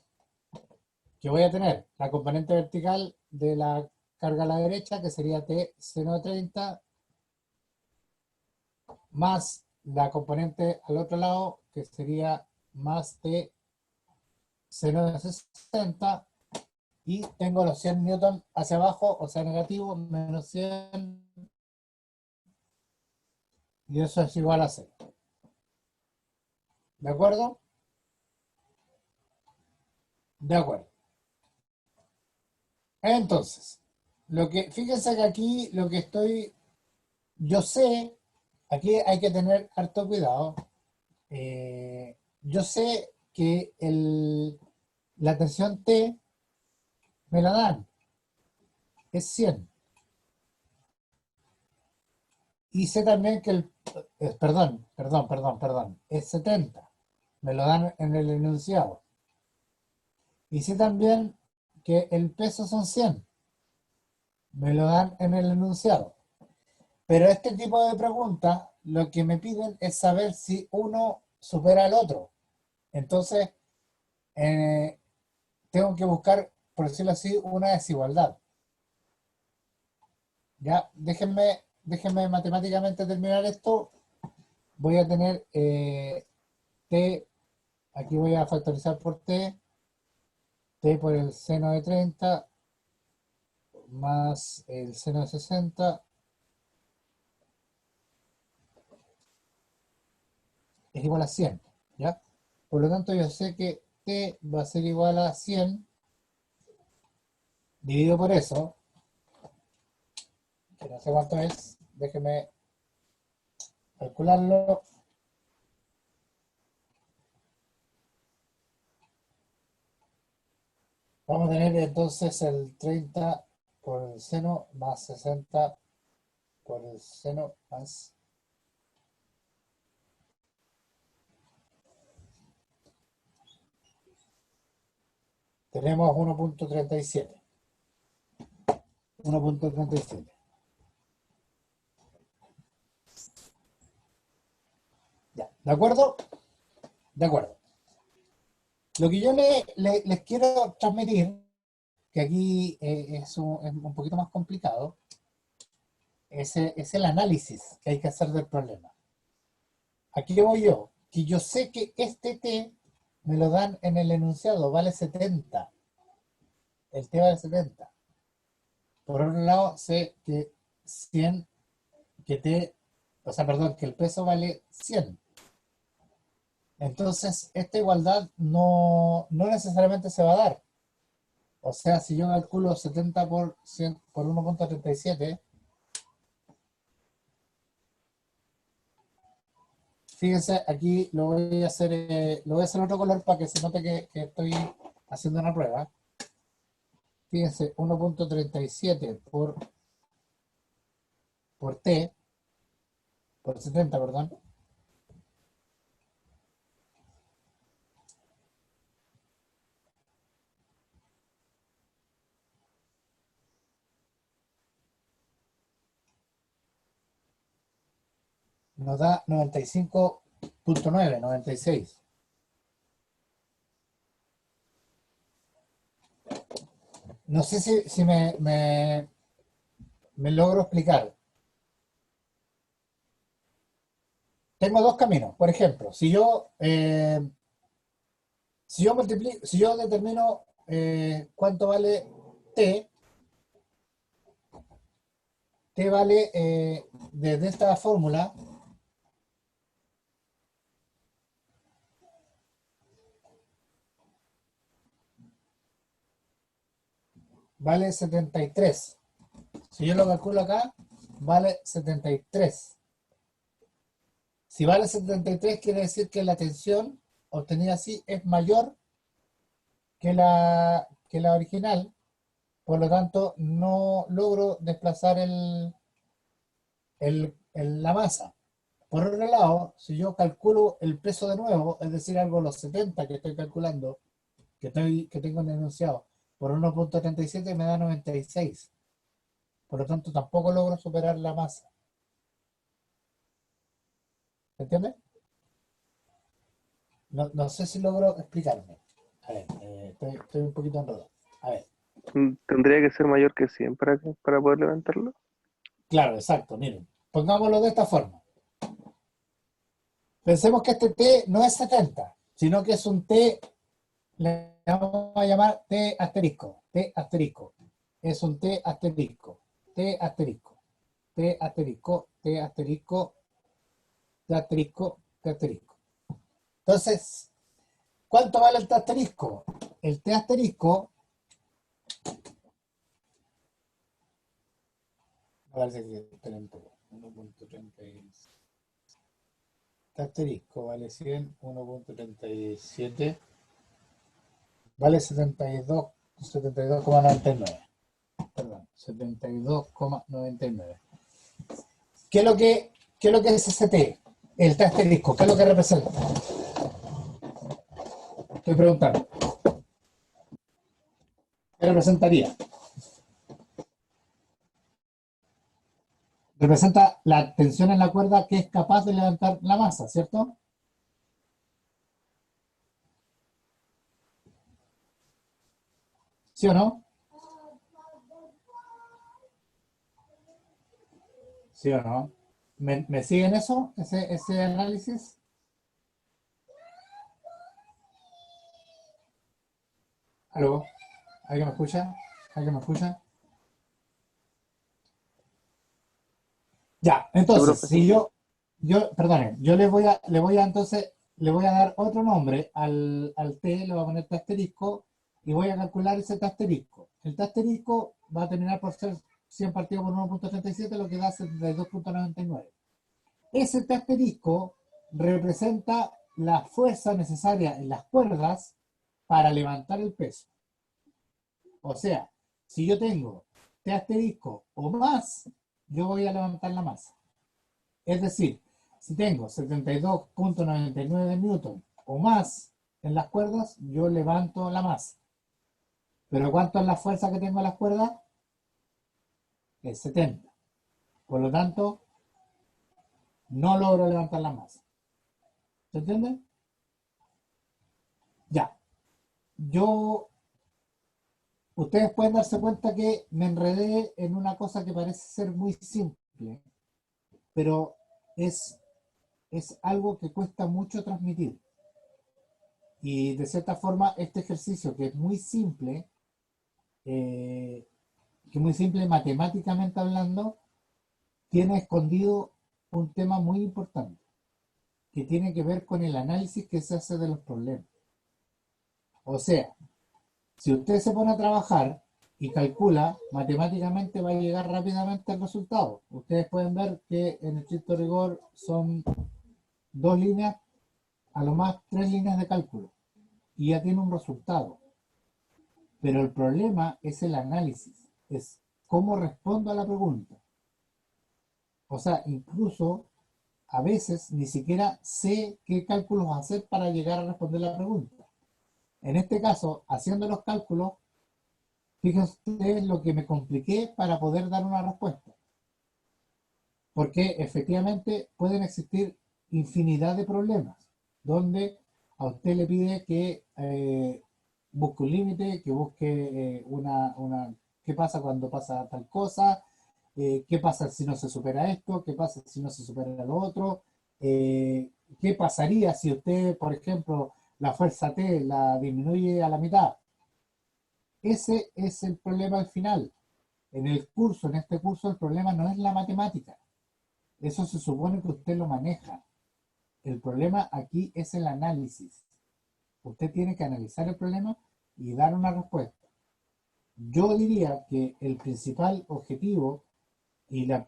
Que voy a tener la componente vertical de la carga a la derecha, que sería T seno de 30, más la componente al otro lado, que sería más T seno de 60, y tengo los 100 newton hacia abajo, o sea, negativo, menos 100, y eso es igual a 0. ¿De acuerdo? De acuerdo. Entonces, fíjense que aquí lo que yo sé, aquí hay que tener harto cuidado. Yo sé que la tensión T me la dan, es 100. Y sé también que perdón, es 70. Me lo dan en el enunciado. Y sé también que el peso son 100. Me lo dan en el enunciado. Pero este tipo de preguntas, lo que me piden es saber si uno supera al otro. Entonces, eh, tengo que buscar, por decirlo así, una desigualdad. Ya, déjenme matemáticamente terminar esto. Voy a tener T, aquí voy a factorizar por T por el seno de 30 más el seno de 60 es igual a 100, ¿ya? Por lo tanto, yo sé que T va a ser igual a 100 dividido por eso, que no sé cuánto es, déjenme calcularlo. Vamos a tener entonces el 30 por el seno más 60 por el seno más... Tenemos 1.37. 1.37. Ya, ¿de acuerdo? De acuerdo. Lo que yo les quiero transmitir, que aquí es un poquito más complicado, es el análisis que hay que hacer del problema. Aquí voy yo, que yo sé que este T me lo dan en el enunciado, vale 70. El T vale 70. Por otro lado, sé que 100, que T, o sea, perdón, que el peso vale 100. Entonces, esta igualdad no necesariamente se va a dar. O sea, si yo calculo 70 por 100 por 1.37, fíjense, aquí lo voy a hacer otro color para que se note que estoy haciendo una prueba. Fíjense, 1.37 por por T, por 70, perdón, nos da 95.9, 96. No sé si me logro explicar. Tengo dos caminos. Por ejemplo, si yo determino cuánto vale T, T vale desde esta fórmula, vale 73. Si yo lo calculo acá, vale 73. Si vale 73, quiere decir que la tensión obtenida así es mayor que la original. Por lo tanto, no logro desplazar la masa. Por otro lado, si yo calculo el peso de nuevo, es decir, algo los 70 que estoy calculando, que tengo en el enunciado, por 1.37 me da 96. Por lo tanto, tampoco logro superar la masa. ¿Se entiende? No sé si logro explicarme. A ver, estoy un poquito enredado. A ver, ¿Tendría que ser mayor que 100 para poder levantarlo? claro, exacto, miren. Pongámoslo de esta forma. Pensemos que este T no es 70, sino que es un T, le vamos a llamar T asterisco. T asterisco. Es un T asterisco. T asterisco. T asterisco. T asterisco. T asterisco. T asterisco. Entonces, ¿cuánto vale el T asterisco? El T asterisco, parece que espera un poco, 1.36. T asterisco vale 100, 1.37, vale 72,99. Perdón, 72,99. ¿Qué es lo que es ese T? El T asterisco, ¿qué es lo que representa? Estoy preguntando. ¿Qué representaría? Representa la tensión en la cuerda que es capaz de levantar la masa, ¿cierto? ¿Sí o no? ¿Sí o no? ¿Me siguen eso? ¿Ese análisis? ¿Aló? ¿Alguien me escucha? ¿Alguien me escucha? Ya, Sí, entonces, profe. si perdone, yo le voy a dar otro nombre al T, le voy a poner T asterisco, y voy a calcular ese T asterisco. El T asterisco va a terminar por ser 100 partido por 1.37, lo que da 72,99. Ese T asterisco representa la fuerza necesaria en las cuerdas para levantar el peso. O sea, si yo tengo T asterisco o más, yo voy a levantar la masa. Es decir, si tengo 72,99 newton o más en las cuerdas, yo levanto la masa. Pero ¿cuánto es la fuerza que tengo en las cuerdas? Es 70. Por lo tanto, no logro levantar la masa. ¿Se entiende? Ya. Ustedes pueden darse cuenta que me enredé en una cosa que parece ser muy simple, pero es, es algo que cuesta mucho transmitir. Y de cierta forma, este ejercicio que es eh, muy simple matemáticamente hablando, tiene escondido un tema muy importante, que tiene que ver con el análisis que se hace de los problemas. O sea, si usted se pone a trabajar y calcula, matemáticamente va a llegar rápidamente al resultado. Ustedes pueden ver que en estricto rigor son dos líneas, a lo más tres líneas de cálculo, y ya tiene un resultado. Pero el problema es el análisis, es cómo respondo a la pregunta. O sea, incluso a veces ni siquiera sé qué cálculos hacer para llegar a responder la pregunta. En este caso, haciendo los cálculos, fíjense ustedes lo que me compliqué para poder dar una respuesta. Porque efectivamente pueden existir infinidad de problemas donde a usted le pide que busque un límite, que busque qué pasa cuando pasa tal cosa, qué pasa si no se supera esto, qué pasa si no se supera lo otro, qué pasaría si usted, por ejemplo, la fuerza T la disminuye a la mitad. Ese es el problema al final. En este curso, el problema no es la matemática. Eso se supone que usted lo maneja. El problema aquí es el análisis. Usted tiene que analizar el problema y dar una respuesta. Yo diría que el principal objetivo y el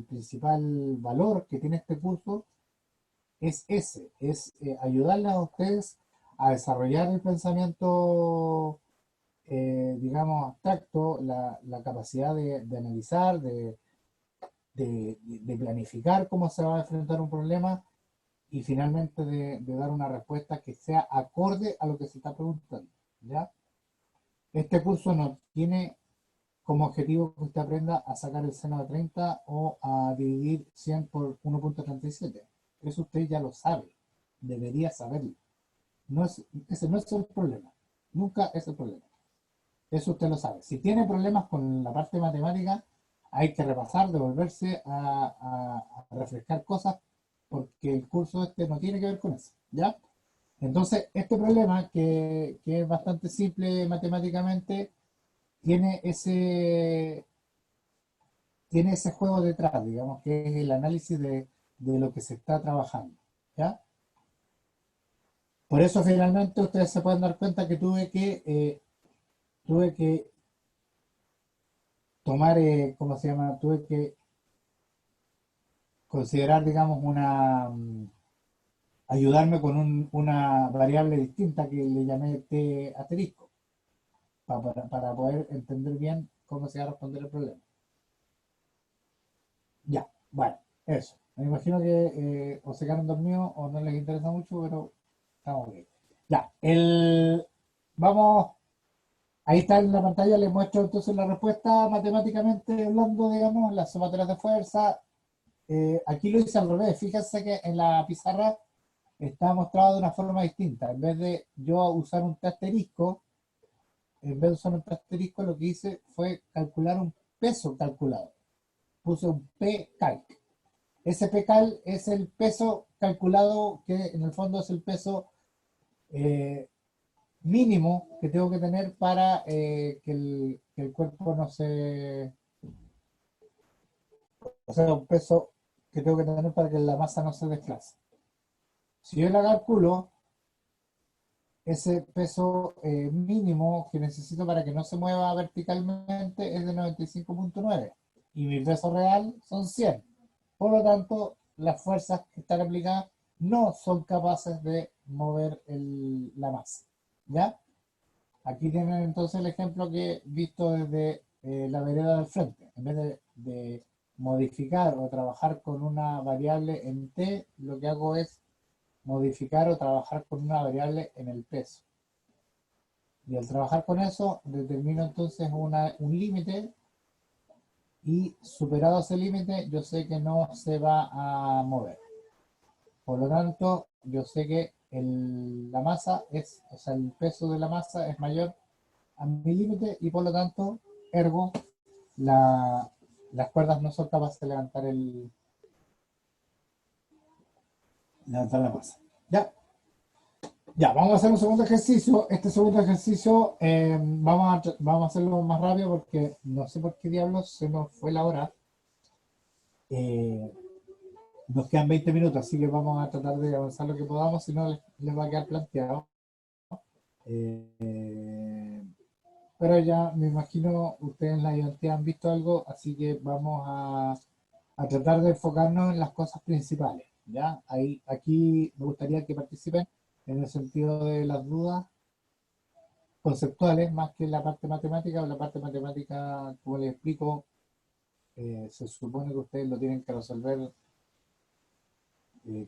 principal valor que tiene este curso es ese, es ayudarles a ustedes a desarrollar el pensamiento, digamos, abstracto, la capacidad de analizar, de planificar cómo se va a enfrentar un problema y finalmente de dar una respuesta que sea acorde a lo que se está preguntando, ¿ya? Este curso no tiene como objetivo que usted aprenda a sacar el seno de 30 o a dividir 100 por 1.37. Eso usted ya lo sabe, debería saberlo. Ese no es el problema, nunca es el problema. Eso usted lo sabe. Si tiene problemas con la parte matemática, hay que repasar, devolverse a refrescar cosas, porque el curso este no tiene que ver con eso, ¿ya? Entonces, este problema, que es bastante simple matemáticamente, tiene ese, tiene ese juego detrás, digamos, que es el análisis de lo que se está trabajando, ¿ya? Por eso finalmente ustedes se pueden dar cuenta que tuve que tomar, ¿cómo se llama? Tuve que considerar, digamos, ayudarme con una variable distinta que le llamé T asterisco, para poder entender bien cómo se va a responder el problema. Ya, bueno, eso. Me imagino que o se quedaron dormidos o no les interesa mucho, pero estamos bien. Ya, vamos, ahí está en la pantalla, les muestro entonces la respuesta matemáticamente hablando, digamos, las sumatorias de fuerza. Aquí lo hice al revés, fíjense que en la pizarra está mostrado de una forma distinta. En vez de yo usar un asterisco, en vez de usar un asterisco, lo que hice fue calcular un peso calculado. Puse un P-calc. Ese P-cal es el peso calculado, que en el fondo es el peso eh, mínimo que tengo que tener para que el cuerpo no se... O sea, un peso que tengo que tener para que la masa no se desplace. Si yo la calculo, ese peso mínimo que necesito para que no se mueva verticalmente es de 95.9 y mi peso real son 100. Por lo tanto, las fuerzas que están aplicadas no son capaces de mover la masa. ¿Ya? Aquí tienen entonces el ejemplo que he visto desde la vereda del frente. En vez de modificar o trabajar con una variable en t, lo que hago es modificar o trabajar con una variable en el peso. Y al trabajar con eso, determino entonces un límite y superado ese límite, yo sé que no se va a mover. Por lo tanto, yo sé que la masa o sea, el peso de la masa es mayor a mi límite y por lo tanto, ergo, las cuerdas no son capaces de levantar la masa. ¿Ya? Ya, vamos a hacer un segundo ejercicio. Este segundo ejercicio vamos a hacerlo más rápido porque no sé por qué diablos se nos fue la hora. Eh, Nos quedan 20 minutos, así que vamos a tratar de avanzar lo que podamos, si no les va a quedar planteado. Eh, pero ya me imagino ustedes en la identidad han visto algo, así que vamos a tratar de enfocarnos en las cosas principales. ¿Ya? Aquí me gustaría que participen en el sentido de las dudas conceptuales más que la parte matemática, o la parte matemática, como les explico, se supone que ustedes lo tienen que resolver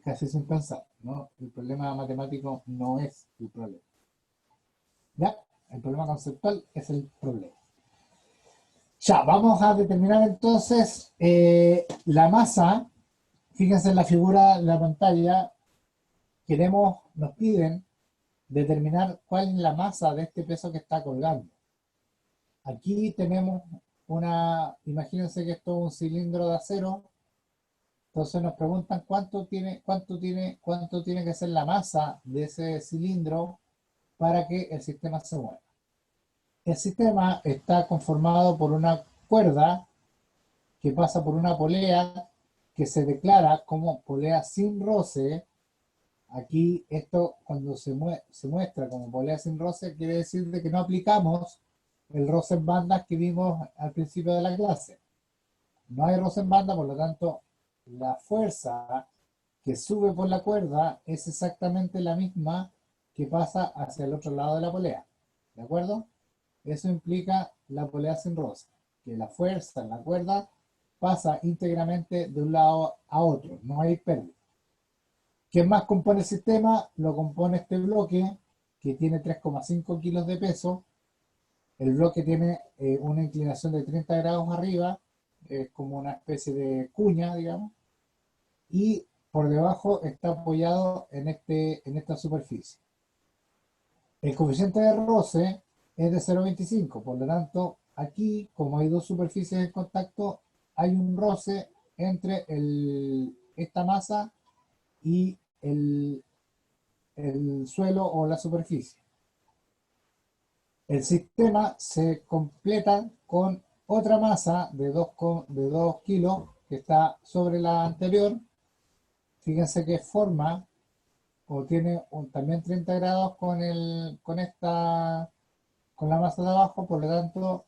casi sin pensar, ¿no? El problema matemático no es el problema. ¿Ya? El problema conceptual es el problema. Ya, vamos a determinar entonces la masa. Fíjense en la figura de la pantalla. Nos piden determinar cuál es la masa de este peso que está colgando. Aquí tenemos imagínense que esto es un cilindro de acero. Entonces nos preguntan cuánto tiene que ser la masa de ese cilindro para que el sistema se mueva. El sistema está conformado por una cuerda que pasa por una polea que se declara como polea sin roce. Aquí esto cuando se muestra como polea sin roce quiere decir de que no aplicamos el roce en bandas que vimos al principio de la clase. No hay roce en banda, por lo tanto la fuerza que sube por la cuerda es exactamente la misma que pasa hacia el otro lado de la polea. ¿De acuerdo? Eso implica la polea sin roce, que la fuerza en la cuerda pasa íntegramente de un lado a otro, no hay pérdida. ¿Qué más compone el sistema? Lo compone este bloque que tiene 3,5 kilos de peso. El bloque tiene una inclinación de 30 grados arriba, como una especie de cuña, digamos, y por debajo está apoyado en esta superficie. El coeficiente de roce es de 0,25, por lo tanto, aquí, como hay dos superficies en contacto, hay un roce entre esta masa y el suelo o la superficie. El sistema se completa con otra masa de 2 kilos que está sobre la anterior. Fíjense que forma o tiene también 30 grados con la masa de abajo, por lo tanto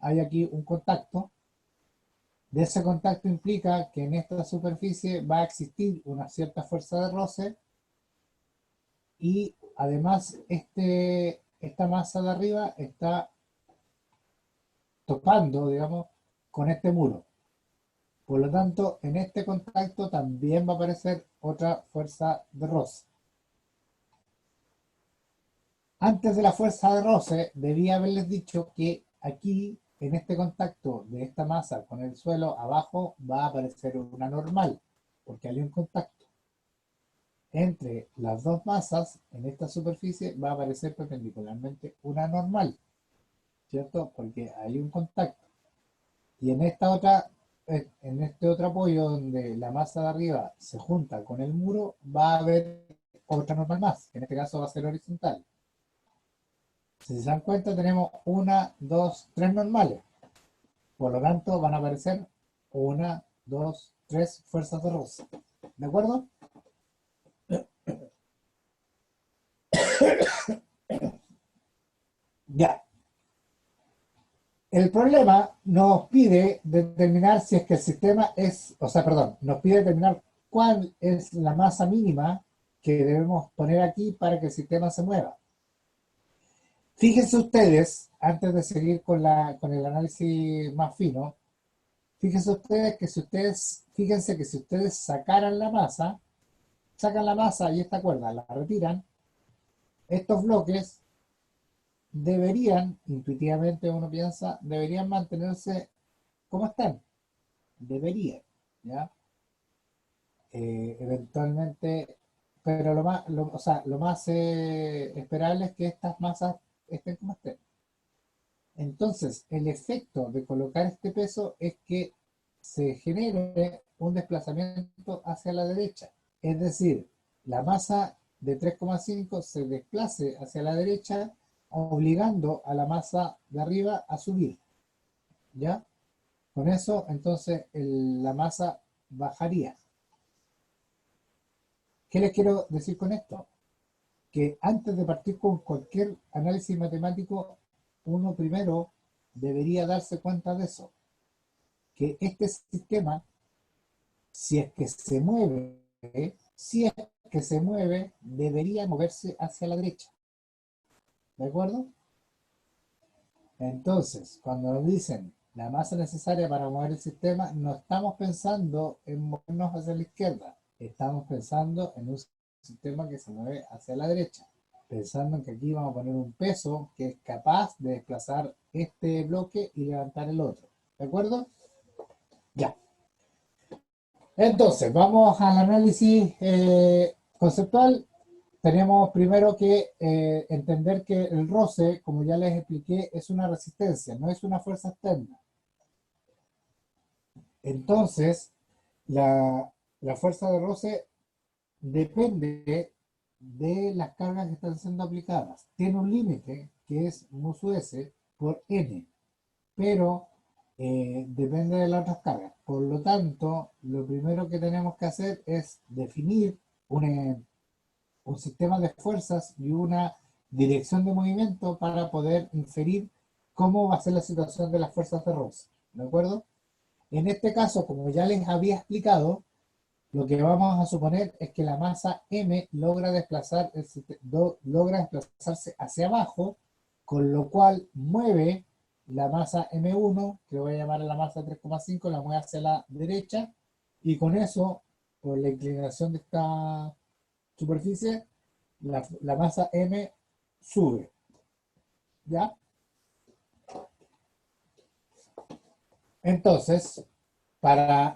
hay aquí un contacto. De ese contacto implica que en esta superficie va a existir una cierta fuerza de roce y además esta masa de arriba está topando, digamos, con este muro. Por lo tanto, en este contacto también va a aparecer otra fuerza de roce. Antes de la fuerza de roce, debía haberles dicho que aquí, en este contacto de esta masa con el suelo, abajo va a aparecer una normal, porque hay un contacto. Entre las dos masas, en esta superficie, va a aparecer perpendicularmente una normal, ¿cierto? Porque hay un contacto. Y en este otro apoyo donde la masa de arriba se junta con el muro, va a haber otra normal más, que en este caso va a ser horizontal. Si se dan cuenta, tenemos 1, 2, 3 normales. Por lo tanto, van a aparecer 1, 2, 3 fuerzas de roce. ¿De acuerdo? Ya. El problema nos pide determinar si es que el sistema nos pide determinar cuál es la masa mínima que debemos poner aquí para que el sistema se mueva. Fíjense ustedes, antes de seguir con el análisis más fino, fíjense que si ustedes sacan la masa y esta cuerda la retiran, estos bloques intuitivamente uno piensa, deberían mantenerse como están. Deberían, ¿ya? Eventualmente, pero lo más esperable es que estas masas estén como estén. Entonces, el efecto de colocar este peso es que se genere un desplazamiento hacia la derecha. Es decir, la masa de 3,5 se desplace hacia la derecha, obligando a la masa de arriba a subir. ¿Ya? Con eso, entonces, la masa bajaría. ¿Qué les quiero decir con esto? Que antes de partir con cualquier análisis matemático, uno primero debería darse cuenta de eso, que este sistema, si es que se mueve, debería moverse hacia la derecha. ¿De acuerdo? Entonces, cuando nos dicen la masa necesaria para mover el sistema, no estamos pensando en movernos hacia la izquierda, estamos pensando en un sistema que se mueve hacia la derecha, pensando en que aquí vamos a poner un peso que es capaz de desplazar este bloque y levantar el otro. ¿De acuerdo? Ya. Entonces, vamos al análisis conceptual. Tenemos primero que entender que el roce, como ya les expliqué, es una resistencia, no es una fuerza externa. Entonces, la fuerza de roce depende de las cargas que están siendo aplicadas. Tiene un límite que es mu sub s por n, pero depende de las otras cargas. Por lo tanto, lo primero que tenemos que hacer es definir un sistema de fuerzas y una dirección de movimiento para poder inferir cómo va a ser la situación de las fuerzas de roce. ¿De acuerdo? En este caso, como ya les había explicado, lo que vamos a suponer es que la masa M logra desplazarse hacia abajo, con lo cual mueve la masa M1, que voy a llamar a la masa 3,5, la mueve hacia la derecha, y con eso, por la inclinación de esta superficie, la masa M sube. ¿Ya? Entonces, para,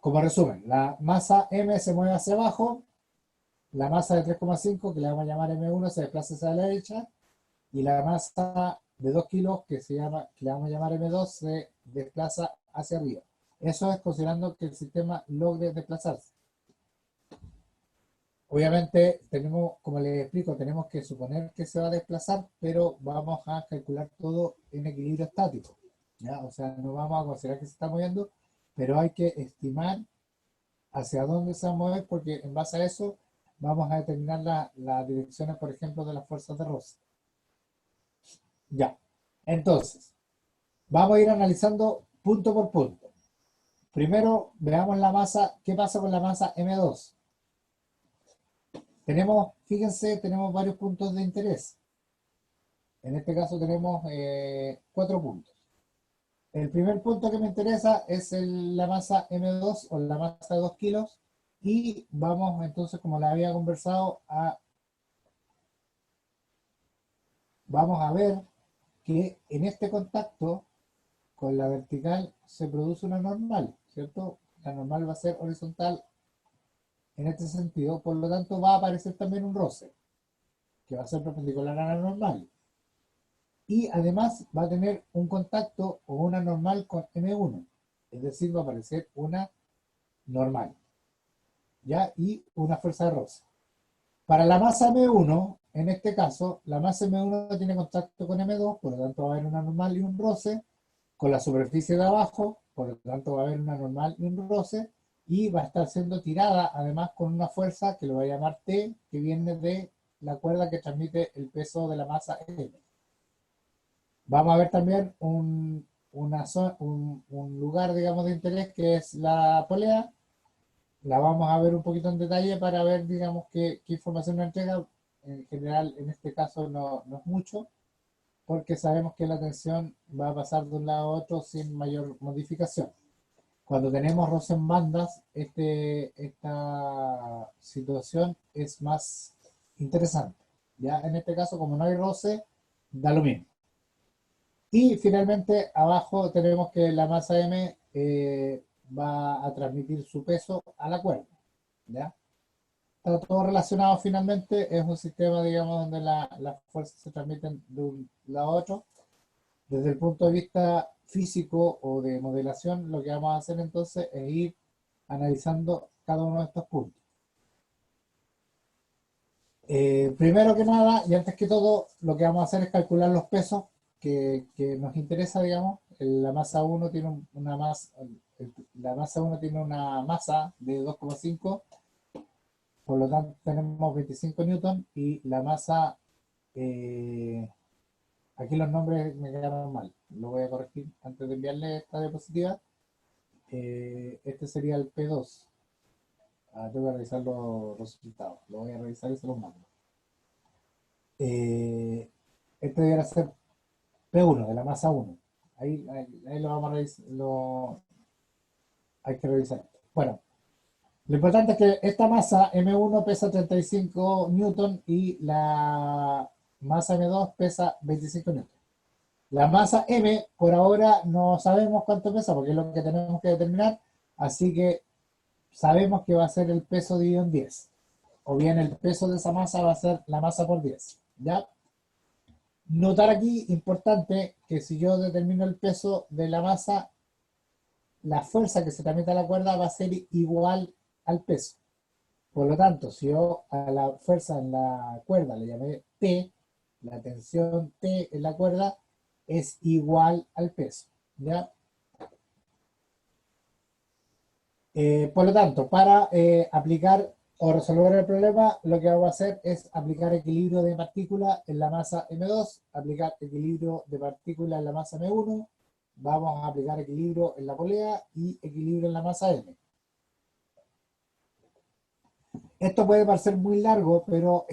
como resumen, la masa M se mueve hacia abajo, la masa de 3,5, que le vamos a llamar M1, se desplaza hacia la derecha, y la masa de 2 kilos, que le vamos a llamar M2, se desplaza hacia arriba. Eso es considerando que el sistema logre desplazarse. Obviamente, como les explico, tenemos que suponer que se va a desplazar, pero vamos a calcular todo en equilibrio estático. ¿Ya? O sea, no vamos a considerar que se está moviendo, pero hay que estimar hacia dónde se va a mover, porque en base a eso vamos a determinar las direcciones, por ejemplo, de las fuerzas de roce. Ya. Entonces, vamos a ir analizando punto por punto. Primero, veamos la masa, ¿qué pasa con la masa M2? Fíjense, tenemos varios puntos de interés. En este caso tenemos 4 puntos. El primer punto que me interesa es la masa M2 o la masa de 2 kilos. Y vamos entonces, como la había conversado, vamos a ver que en este contacto con la vertical se produce una normal, ¿cierto? La normal va a ser horizontal en este sentido, por lo tanto va a aparecer también un roce, que va a ser perpendicular a la normal. Y además va a tener un contacto o una normal con M1, es decir, va a aparecer una normal, ¿ya? Y una fuerza de roce. Para la masa M1, en este caso, la masa M1 tiene contacto con M2, por lo tanto va a haber una normal y un roce, con la superficie de abajo, por lo tanto va a haber una normal y un roce, y va a estar siendo tirada además con una fuerza que lo voy a llamar T, que viene de la cuerda que transmite el peso de la masa M. Vamos a ver también un lugar, digamos, de interés que es la polea. La vamos a ver un poquito en detalle para ver, digamos, qué información nos entrega. En general, en este caso no es mucho, porque sabemos que la tensión va a pasar de un lado a otro sin mayor modificación. Cuando tenemos roce en bandas, esta situación es más interesante. Ya en este caso, como no hay roce, da lo mismo. Y finalmente, abajo tenemos que la masa M va a transmitir su peso a la cuerda. ¿Ya? Está todo relacionado finalmente, es un sistema, digamos, donde las fuerzas se transmiten de un lado a otro. Desde el punto de vista físico o de modelación, lo que vamos a hacer entonces es ir analizando cada uno de estos puntos. Primero que nada, y antes que todo, lo que vamos a hacer es calcular los pesos que nos interesa, digamos. La masa 1 tiene la masa 1 tiene una masa de 2,5, por lo tanto tenemos 25 newton, y la masa, aquí los nombres me quedaron mal, lo voy a corregir antes de enviarle esta diapositiva. Este sería el P2. Tengo que revisar los resultados, lo voy a revisar y se los mando. Este debería ser P1 de la masa 1. Ahí lo vamos a revisar, hay que revisar. Bueno, lo importante es que esta masa M1 pesa 35 newton y la masa M2 pesa 25 newton. La masa M, por ahora no sabemos cuánto pesa porque es lo que tenemos que determinar, así que sabemos que va a ser el peso dividido en 10. O bien el peso de esa masa va a ser la masa por 10. ¿Ya? Notar aquí, importante, que si yo determino el peso de la masa, la fuerza que se transmite a la cuerda va a ser igual al peso. Por lo tanto, si yo a la fuerza en la cuerda le llamé T, la tensión T en la cuerda es igual al peso. ¿Ya? Por lo tanto, para aplicar o resolver el problema, lo que vamos a hacer es aplicar equilibrio de partículas en la masa M2, aplicar equilibrio de partículas en la masa M1, vamos a aplicar equilibrio en la polea y equilibrio en la masa M. Esto puede parecer muy largo, pero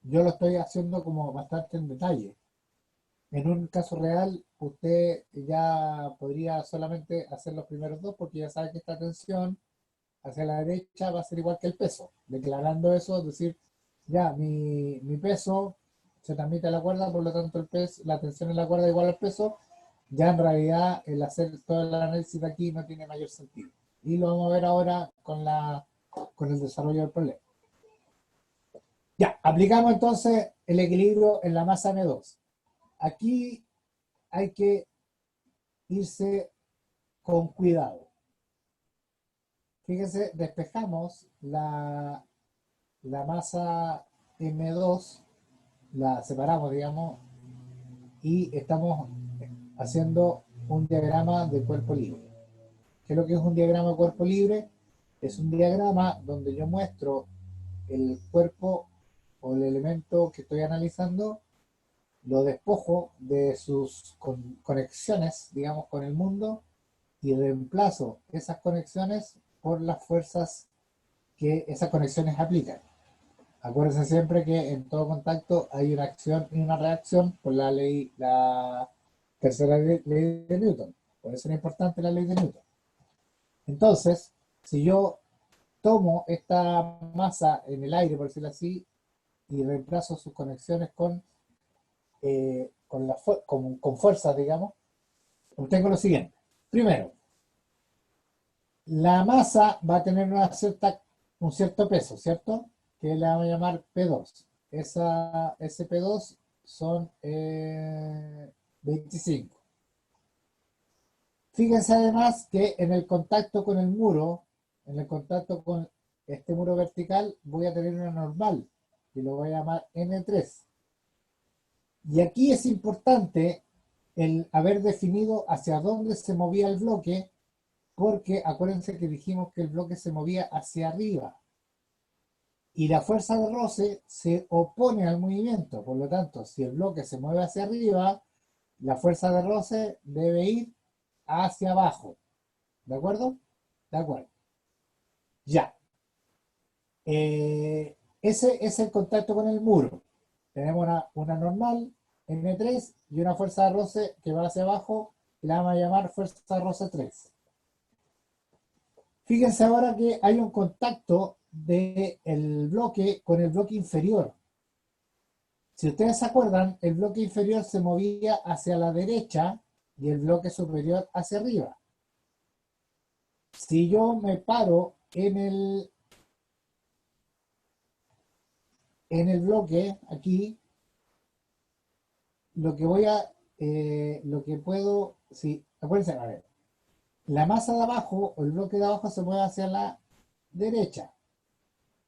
yo lo estoy haciendo como bastante en detalle. En un caso real, usted ya podría solamente hacer los primeros dos porque ya sabe que esta tensión hacia la derecha va a ser igual que el peso. Declarando eso, es decir, ya mi peso se transmite a la cuerda, por lo tanto el peso, la tensión en la cuerda es igual al peso, ya en realidad el hacer todo el análisis de aquí no tiene mayor sentido. Y lo vamos a ver ahora con el desarrollo del problema. Ya, aplicamos entonces el equilibrio en la masa M2. Aquí hay que irse con cuidado. Fíjense, despejamos la masa M2, la separamos, digamos, y estamos haciendo un diagrama de cuerpo libre. ¿Qué es lo que es un diagrama de cuerpo libre? Es un diagrama donde yo muestro el cuerpo o el elemento que estoy analizando, lo despojo de sus conexiones, digamos, con el mundo y reemplazo esas conexiones por las fuerzas que esas conexiones aplican. Acuérdense siempre que en todo contacto hay una acción y una reacción por la tercera ley de Newton. Por eso es importante la ley de Newton. Entonces, si yo tomo esta masa en el aire, por decirlo así, y reemplazo sus conexiones con fuerzas, digamos, obtengo lo siguiente. Primero, la masa va a tener un cierto peso, ¿cierto? Que le vamos a llamar P2. Ese P2 son 25. Fíjense además que en el contacto con el muro, en el contacto con este muro vertical, voy a tener una normal, y lo voy a llamar N3. Y aquí es importante el haber definido hacia dónde se movía el bloque, porque acuérdense que dijimos que el bloque se movía hacia arriba. Y la fuerza de roce se opone al movimiento. Por lo tanto, si el bloque se mueve hacia arriba, la fuerza de roce debe ir hacia abajo. ¿De acuerdo? De acuerdo. Ya. Ese es el contacto con el muro. Tenemos una normal, N3, y una fuerza de roce que va hacia abajo, y la vamos a llamar fuerza de roce 3. Fíjense ahora que hay un contacto del bloque con el bloque inferior. Si ustedes se acuerdan, el bloque inferior se movía hacia la derecha y el bloque superior hacia arriba. Si yo me paro en el bloque aquí, lo que puedo, si, acuérdense, a ver, la masa de abajo o el bloque de abajo se mueve hacia la derecha.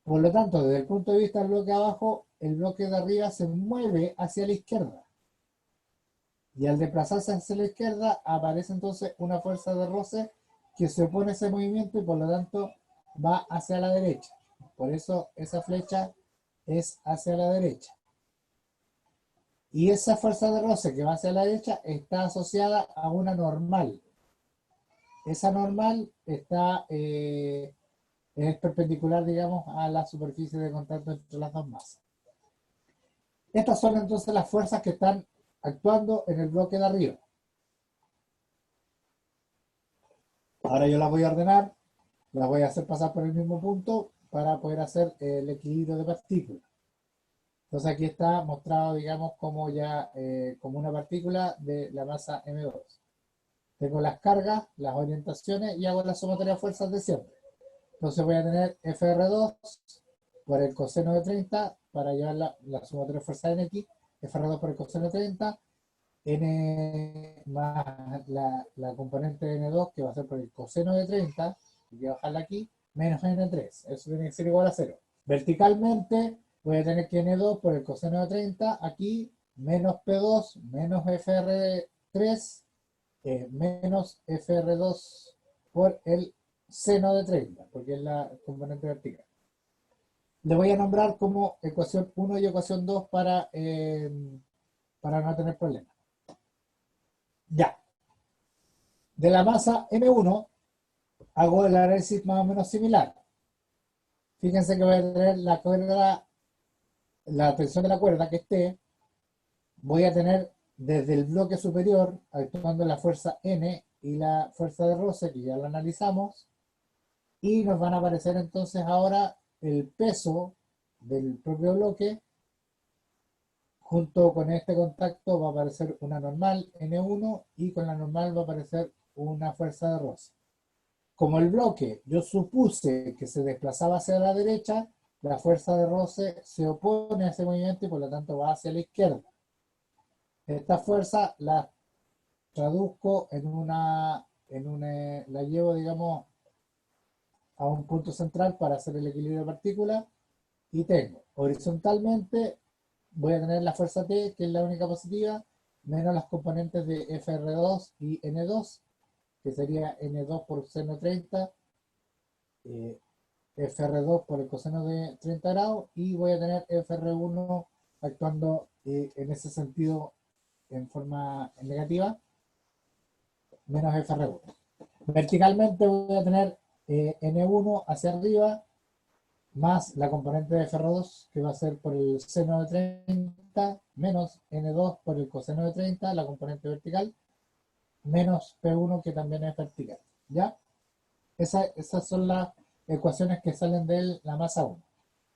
Por lo tanto, desde el punto de vista del bloque de abajo, el bloque de arriba se mueve hacia la izquierda. Y al desplazarse hacia la izquierda, aparece entonces una fuerza de roce que se opone a ese movimiento y por lo tanto va hacia la derecha. Por eso esa flecha es hacia la derecha. Y esa fuerza de roce que va hacia la derecha está asociada a una normal. Esa normal es perpendicular, digamos, a la superficie de contacto entre las dos masas. Estas son entonces las fuerzas que están actuando en el bloque de arriba. Ahora yo las voy a ordenar, las voy a hacer pasar por el mismo punto para poder hacer el equilibrio de partículas. Entonces aquí está mostrado, digamos, como ya como una partícula de la masa M2. Tengo las cargas, las orientaciones y hago la sumatoria de fuerzas de siempre. Entonces voy a tener FR2 por el coseno de 30 para llevar la sumatoria de fuerza en X, FR2 por el coseno de 30, N más la componente de N2 que va a ser por el coseno de 30, y voy a bajarla aquí, menos N3. Eso tiene que ser igual a 0. Verticalmente voy a tener que N2 por el coseno de 30, aquí menos P2 menos FR3 menos FR2 por el seno de 30, porque es la componente vertical. Le voy a nombrar como ecuación 1 y ecuación 2 para no tener problemas. Ya. De la masa M1 hago el análisis más o menos similar. Fíjense que voy a tener la cuerda, la tensión de la cuerda que esté, voy a tener desde el bloque superior, actuando la fuerza N y la fuerza de roce, que ya lo analizamos, y nos van a aparecer entonces ahora el peso del propio bloque, junto con este contacto va a aparecer una normal N1 y con la normal va a aparecer una fuerza de roce. Como el bloque yo supuse que se desplazaba hacia la derecha, la fuerza de roce se opone a ese movimiento y por lo tanto va hacia la izquierda. Esta fuerza la traduzco la llevo, digamos, a un punto central para hacer el equilibrio de partículas y tengo horizontalmente, voy a tener la fuerza T, que es la única positiva, menos las componentes de FR2 y N2, que sería N2 por seno 30, FR2 por el coseno de 30 grados, y voy a tener FR1 actuando en ese sentido en forma negativa, menos FR1. Verticalmente voy a tener N1 hacia arriba, más la componente de FR2, que va a ser por el seno de 30, menos N2 por el coseno de 30, la componente vertical, menos P1, que también es vertical. ¿Ya? Esas son las ecuaciones que salen de la masa 1.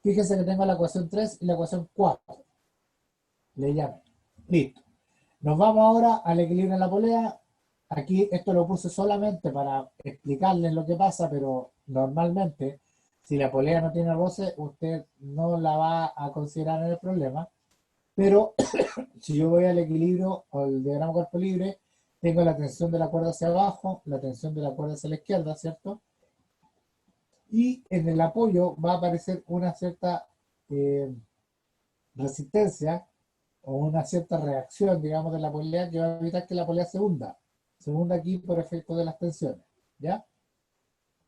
Fíjense que tengo la ecuación 3 y la ecuación 4. Le llamo. Listo. Nos vamos ahora al equilibrio en la polea. Aquí esto lo puse solamente para explicarles lo que pasa, pero normalmente, si la polea no tiene roce, usted no la va a considerar en el problema. Pero si yo voy al equilibrio o al diagrama cuerpo libre, tengo la tensión de la cuerda hacia abajo, la tensión de la cuerda hacia la izquierda, ¿cierto? Y en el apoyo va a aparecer una cierta eh, resistencia o una cierta reacción, digamos, de la polea que va a evitar que la polea se hunda aquí por efecto de las tensiones, ¿ya?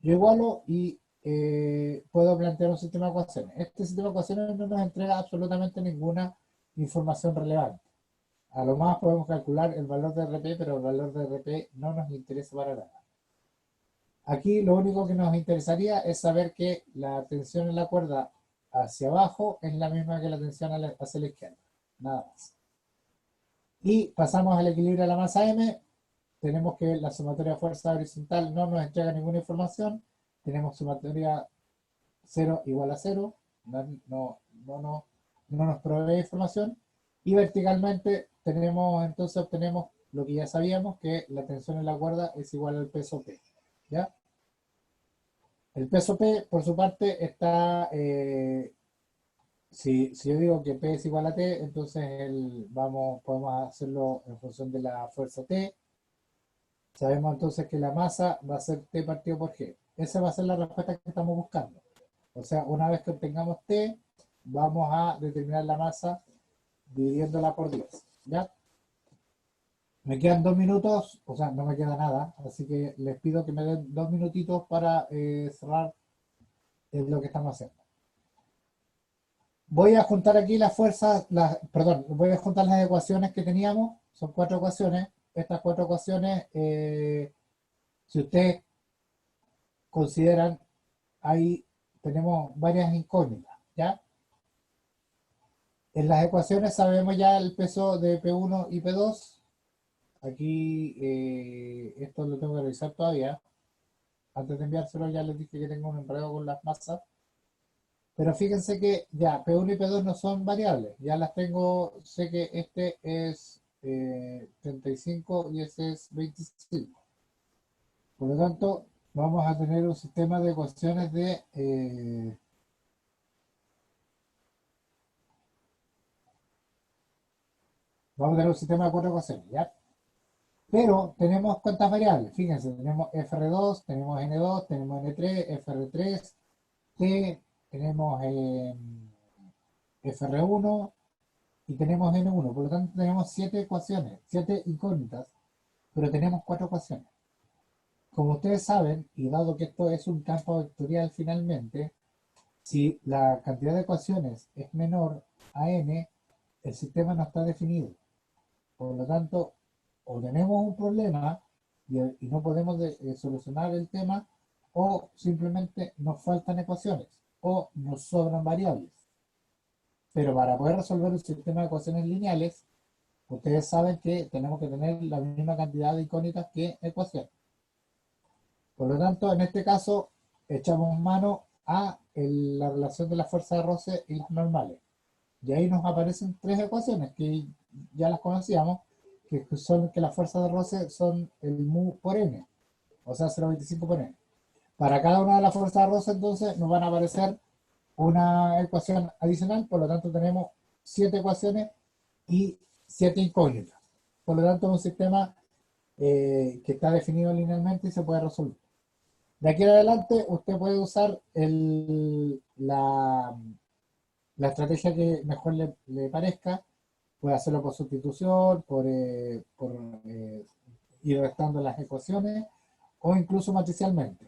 Yo igualo y puedo plantear un sistema de ecuaciones. Este sistema de ecuaciones no nos entrega absolutamente ninguna información relevante. A lo más podemos calcular el valor de RP, pero el valor de RP no nos interesa para nada. Aquí lo único que nos interesaría es saber que la tensión en la cuerda hacia abajo es la misma que la tensión hacia la izquierda. Nada más. Y pasamos al equilibrio de la masa M. Tenemos que la sumatoria de fuerza horizontal no nos entrega ninguna información. Tenemos sumatoria 0 igual a 0. No nos provee información. Y verticalmente obtenemos lo que ya sabíamos, que la tensión en la cuerda es igual al peso P. ¿Ya? El peso P, por su parte, está, si yo digo que P es igual a T, entonces podemos hacerlo en función de la fuerza T. Sabemos entonces que la masa va a ser T partido por G. Esa va a ser la respuesta que estamos buscando. O sea, una vez que obtengamos T, vamos a determinar la masa dividiéndola por 10. ¿Ya? Me quedan 2 minutos, o sea, no me queda nada, así que les pido que me den 2 minutitos para cerrar lo que estamos haciendo. Voy a juntar aquí las fuerzas, perdón, voy a juntar las ecuaciones que teníamos, son 4 ecuaciones. Estas 4 ecuaciones, si ustedes consideran, ahí tenemos varias incógnitas, ¿ya? En las ecuaciones sabemos ya el peso de P1 y P2. Aquí esto lo tengo que revisar todavía. antes de enviárselo ya les dije que tengo un enredo con las masas. Pero fíjense que ya P1 y P2 no son variables. Ya las tengo, sé que este es 35 y ese es 25. Por lo tanto, vamos a tener un sistema de ecuaciones de... vamos a tener un sistema de cuatro ecuaciones, ¿ya? Pero tenemos cuántas variables. Fíjense, tenemos FR2, tenemos N2, tenemos N3, FR3, T, tenemos FR1 y tenemos N1. Por lo tanto, tenemos siete ecuaciones, siete incógnitas, pero tenemos cuatro ecuaciones. Como ustedes saben, y dado que esto es un campo vectorial finalmente, si la cantidad de ecuaciones es menor a n, el sistema no está definido. Por lo tanto, o tenemos un problema y no podemos solucionar el tema, o simplemente nos faltan ecuaciones, o nos sobran variables. Pero para poder resolver un sistema de ecuaciones lineales, ustedes saben que tenemos que tener la misma cantidad de incógnitas que ecuaciones. Por lo tanto, en este caso, echamos mano a la relación de la fuerza de roce y las normales. Y ahí nos aparecen tres ecuaciones que ya las conocíamos, que son que las fuerzas de roce son el mu por n, o sea, 0,25 por n. Para cada una de las fuerzas de roce, entonces, nos van a aparecer una ecuación adicional, por lo tanto, tenemos siete ecuaciones y siete incógnitas. Por lo tanto, es un sistema que está definido linealmente y se puede resolver. De aquí en adelante, usted puede usar la estrategia que mejor le parezca. Puede hacerlo por sustitución, por ir restando las ecuaciones o incluso matricialmente.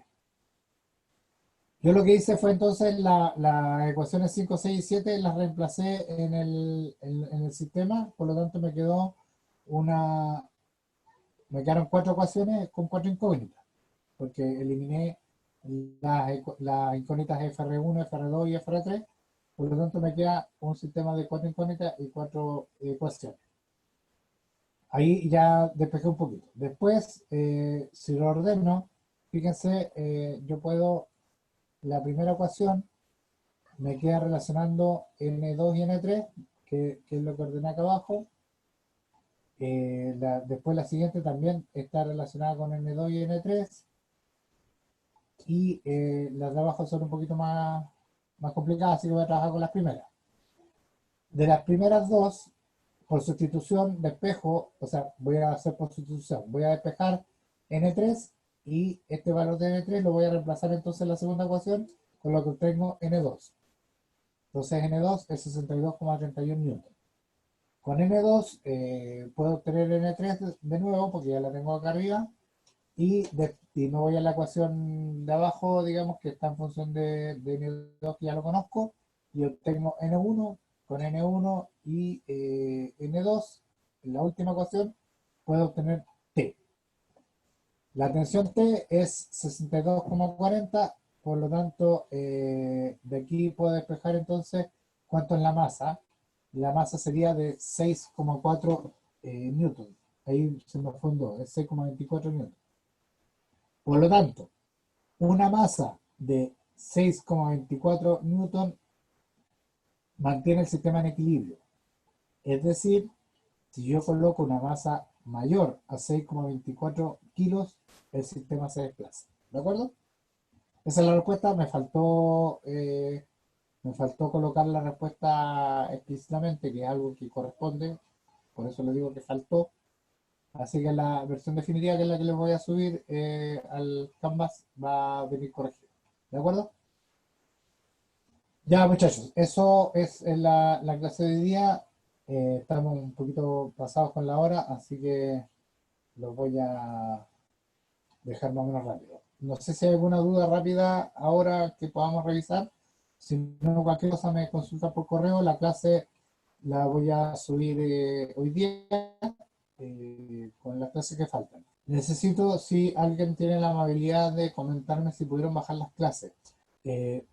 Yo lo que hice fue entonces las ecuaciones 5, 6 y 7 las reemplacé en el sistema, por lo tanto me quedaron cuatro ecuaciones con cuatro incógnitas, porque eliminé las incógnitas FR1, FR2 y FR3, por lo tanto me queda un sistema de cuatro incógnitas y cuatro ecuaciones. Ahí ya despejé un poquito. Después, si lo ordeno, fíjense, yo puedo, la primera ecuación me queda relacionando N2 y N3, que es lo que ordené acá abajo. Después la siguiente también está relacionada con N2 y N3. Y las de abajo son un poquito más complicadas, así que voy a trabajar con las primeras. De las primeras dos, por sustitución, despejo, o sea, voy a hacer por sustitución, voy a despejar N3 y este valor de N3 lo voy a reemplazar entonces en la segunda ecuación con lo que obtengo N2. Entonces N2 es 62,31 newton. Con N2 puedo obtener N3 de nuevo porque ya la tengo acá arriba y me voy a la ecuación de abajo, digamos que está en función de N2 que ya lo conozco y obtengo N1 con N1 y N2 en la última ecuación puedo obtener T. La tensión T es 62,40, por lo tanto de aquí puedo despejar entonces cuánto es la masa. La masa sería de 6,4 newton. Ahí se me fundó, es 6,24 newton. Por lo tanto, una masa de 6,24 newton mantiene el sistema en equilibrio. Es decir, si yo coloco una masa mayor a 6,24 kilos, el sistema se desplaza. ¿De acuerdo? Esa es la respuesta. Me faltó colocar la respuesta explícitamente, que es algo que corresponde. Por eso le digo que faltó. Así que la versión definitiva, que es la que les voy a subir al Canvas, va a venir corregida. ¿De acuerdo? Ya, muchachos, eso es la clase de hoy día. Estamos un poquito pasados con la hora, así que los voy a dejar más o menos rápido. No sé si hay alguna duda rápida ahora que podamos revisar. Si no, cualquier cosa me consulta por correo. La clase la voy a subir hoy día con las clases que faltan. Necesito, si alguien tiene la amabilidad de comentarme si pudieron bajar las clases. Eh,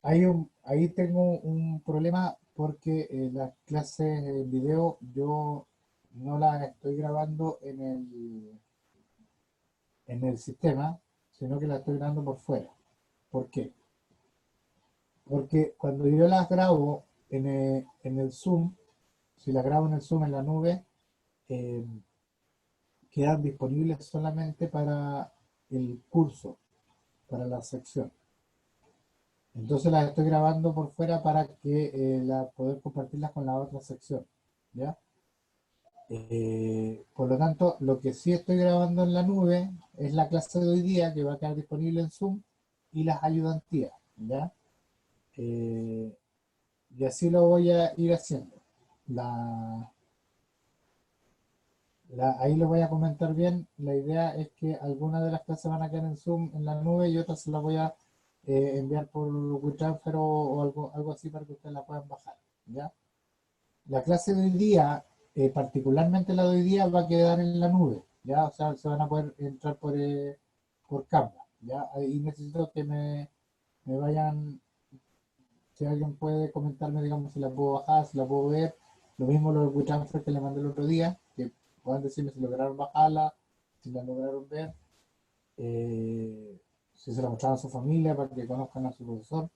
ahí tengo un problema porque las clases en video yo no las estoy grabando en el sistema, sino que las estoy grabando por fuera. ¿Por qué? Porque cuando yo las grabo en el Zoom, si las grabo en el Zoom en la nube, eh, quedan disponibles solamente para el curso, para la sección. Entonces las estoy grabando por fuera para que poder compartirlas con la otra sección, ¿ya? Por lo tanto, lo que sí estoy grabando en la nube es la clase de hoy día que va a quedar disponible en Zoom y las ayudantías, ¿ya? Eh, y así lo voy a ir haciendo. La, ahí les voy a comentar bien. La idea es que algunas de las clases van a quedar en Zoom en la nube y otras se las voy a enviar por WeTransfer o algo así para que ustedes la puedan bajar, ¿ya? La clase de hoy día, particularmente la de hoy día, va a quedar en la nube, ¿ya? O sea, se van a poder entrar por Canva, ¿ya? Ahí necesito que me vayan, si alguien puede comentarme, digamos, si la puedo bajar, si la puedo ver. Lo mismo lo del WeTransfer que le mandé el otro día, que puedan decirme si lograron bajarla, si la lograron ver, eh, si se la mostraron a su familia para que conozcan a su profesor.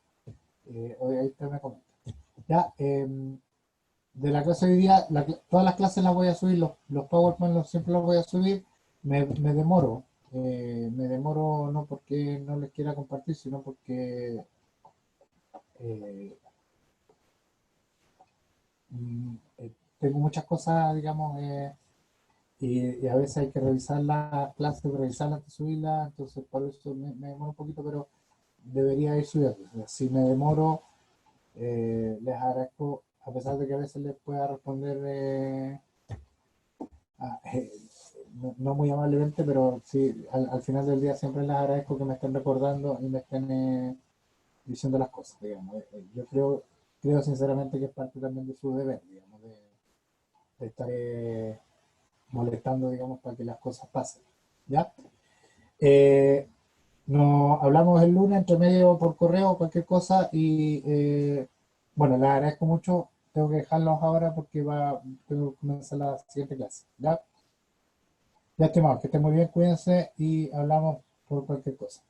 Hoy ahí usted me comenta. Ya, de la clase de hoy día, todas las clases las voy a subir, los PowerPoint siempre los voy a subir, me demoro, me demoro no porque no les quiera compartir, sino porque eh, tengo muchas cosas, digamos, y a veces hay que revisar las clases, revisarlas antes de subirlas, entonces por eso me demoro un poquito, pero debería ir subiendo. Si me demoro, les agradezco, a pesar de que a veces les pueda responder ah, no muy amablemente, pero sí, al final del día siempre les agradezco que me estén recordando y me estén diciendo las cosas, digamos. Yo creo sinceramente que es parte también de su deber, digamos, de estar molestando, digamos, para que las cosas pasen. ¿Ya? Eh, Nos hablamos el lunes, entre medio por correo, cualquier cosa, y bueno, les agradezco mucho. Tengo que dejarlos ahora porque tengo que comenzar la siguiente clase. ¿Ya? Ya, estimados, que estén muy bien, cuídense y hablamos por cualquier cosa.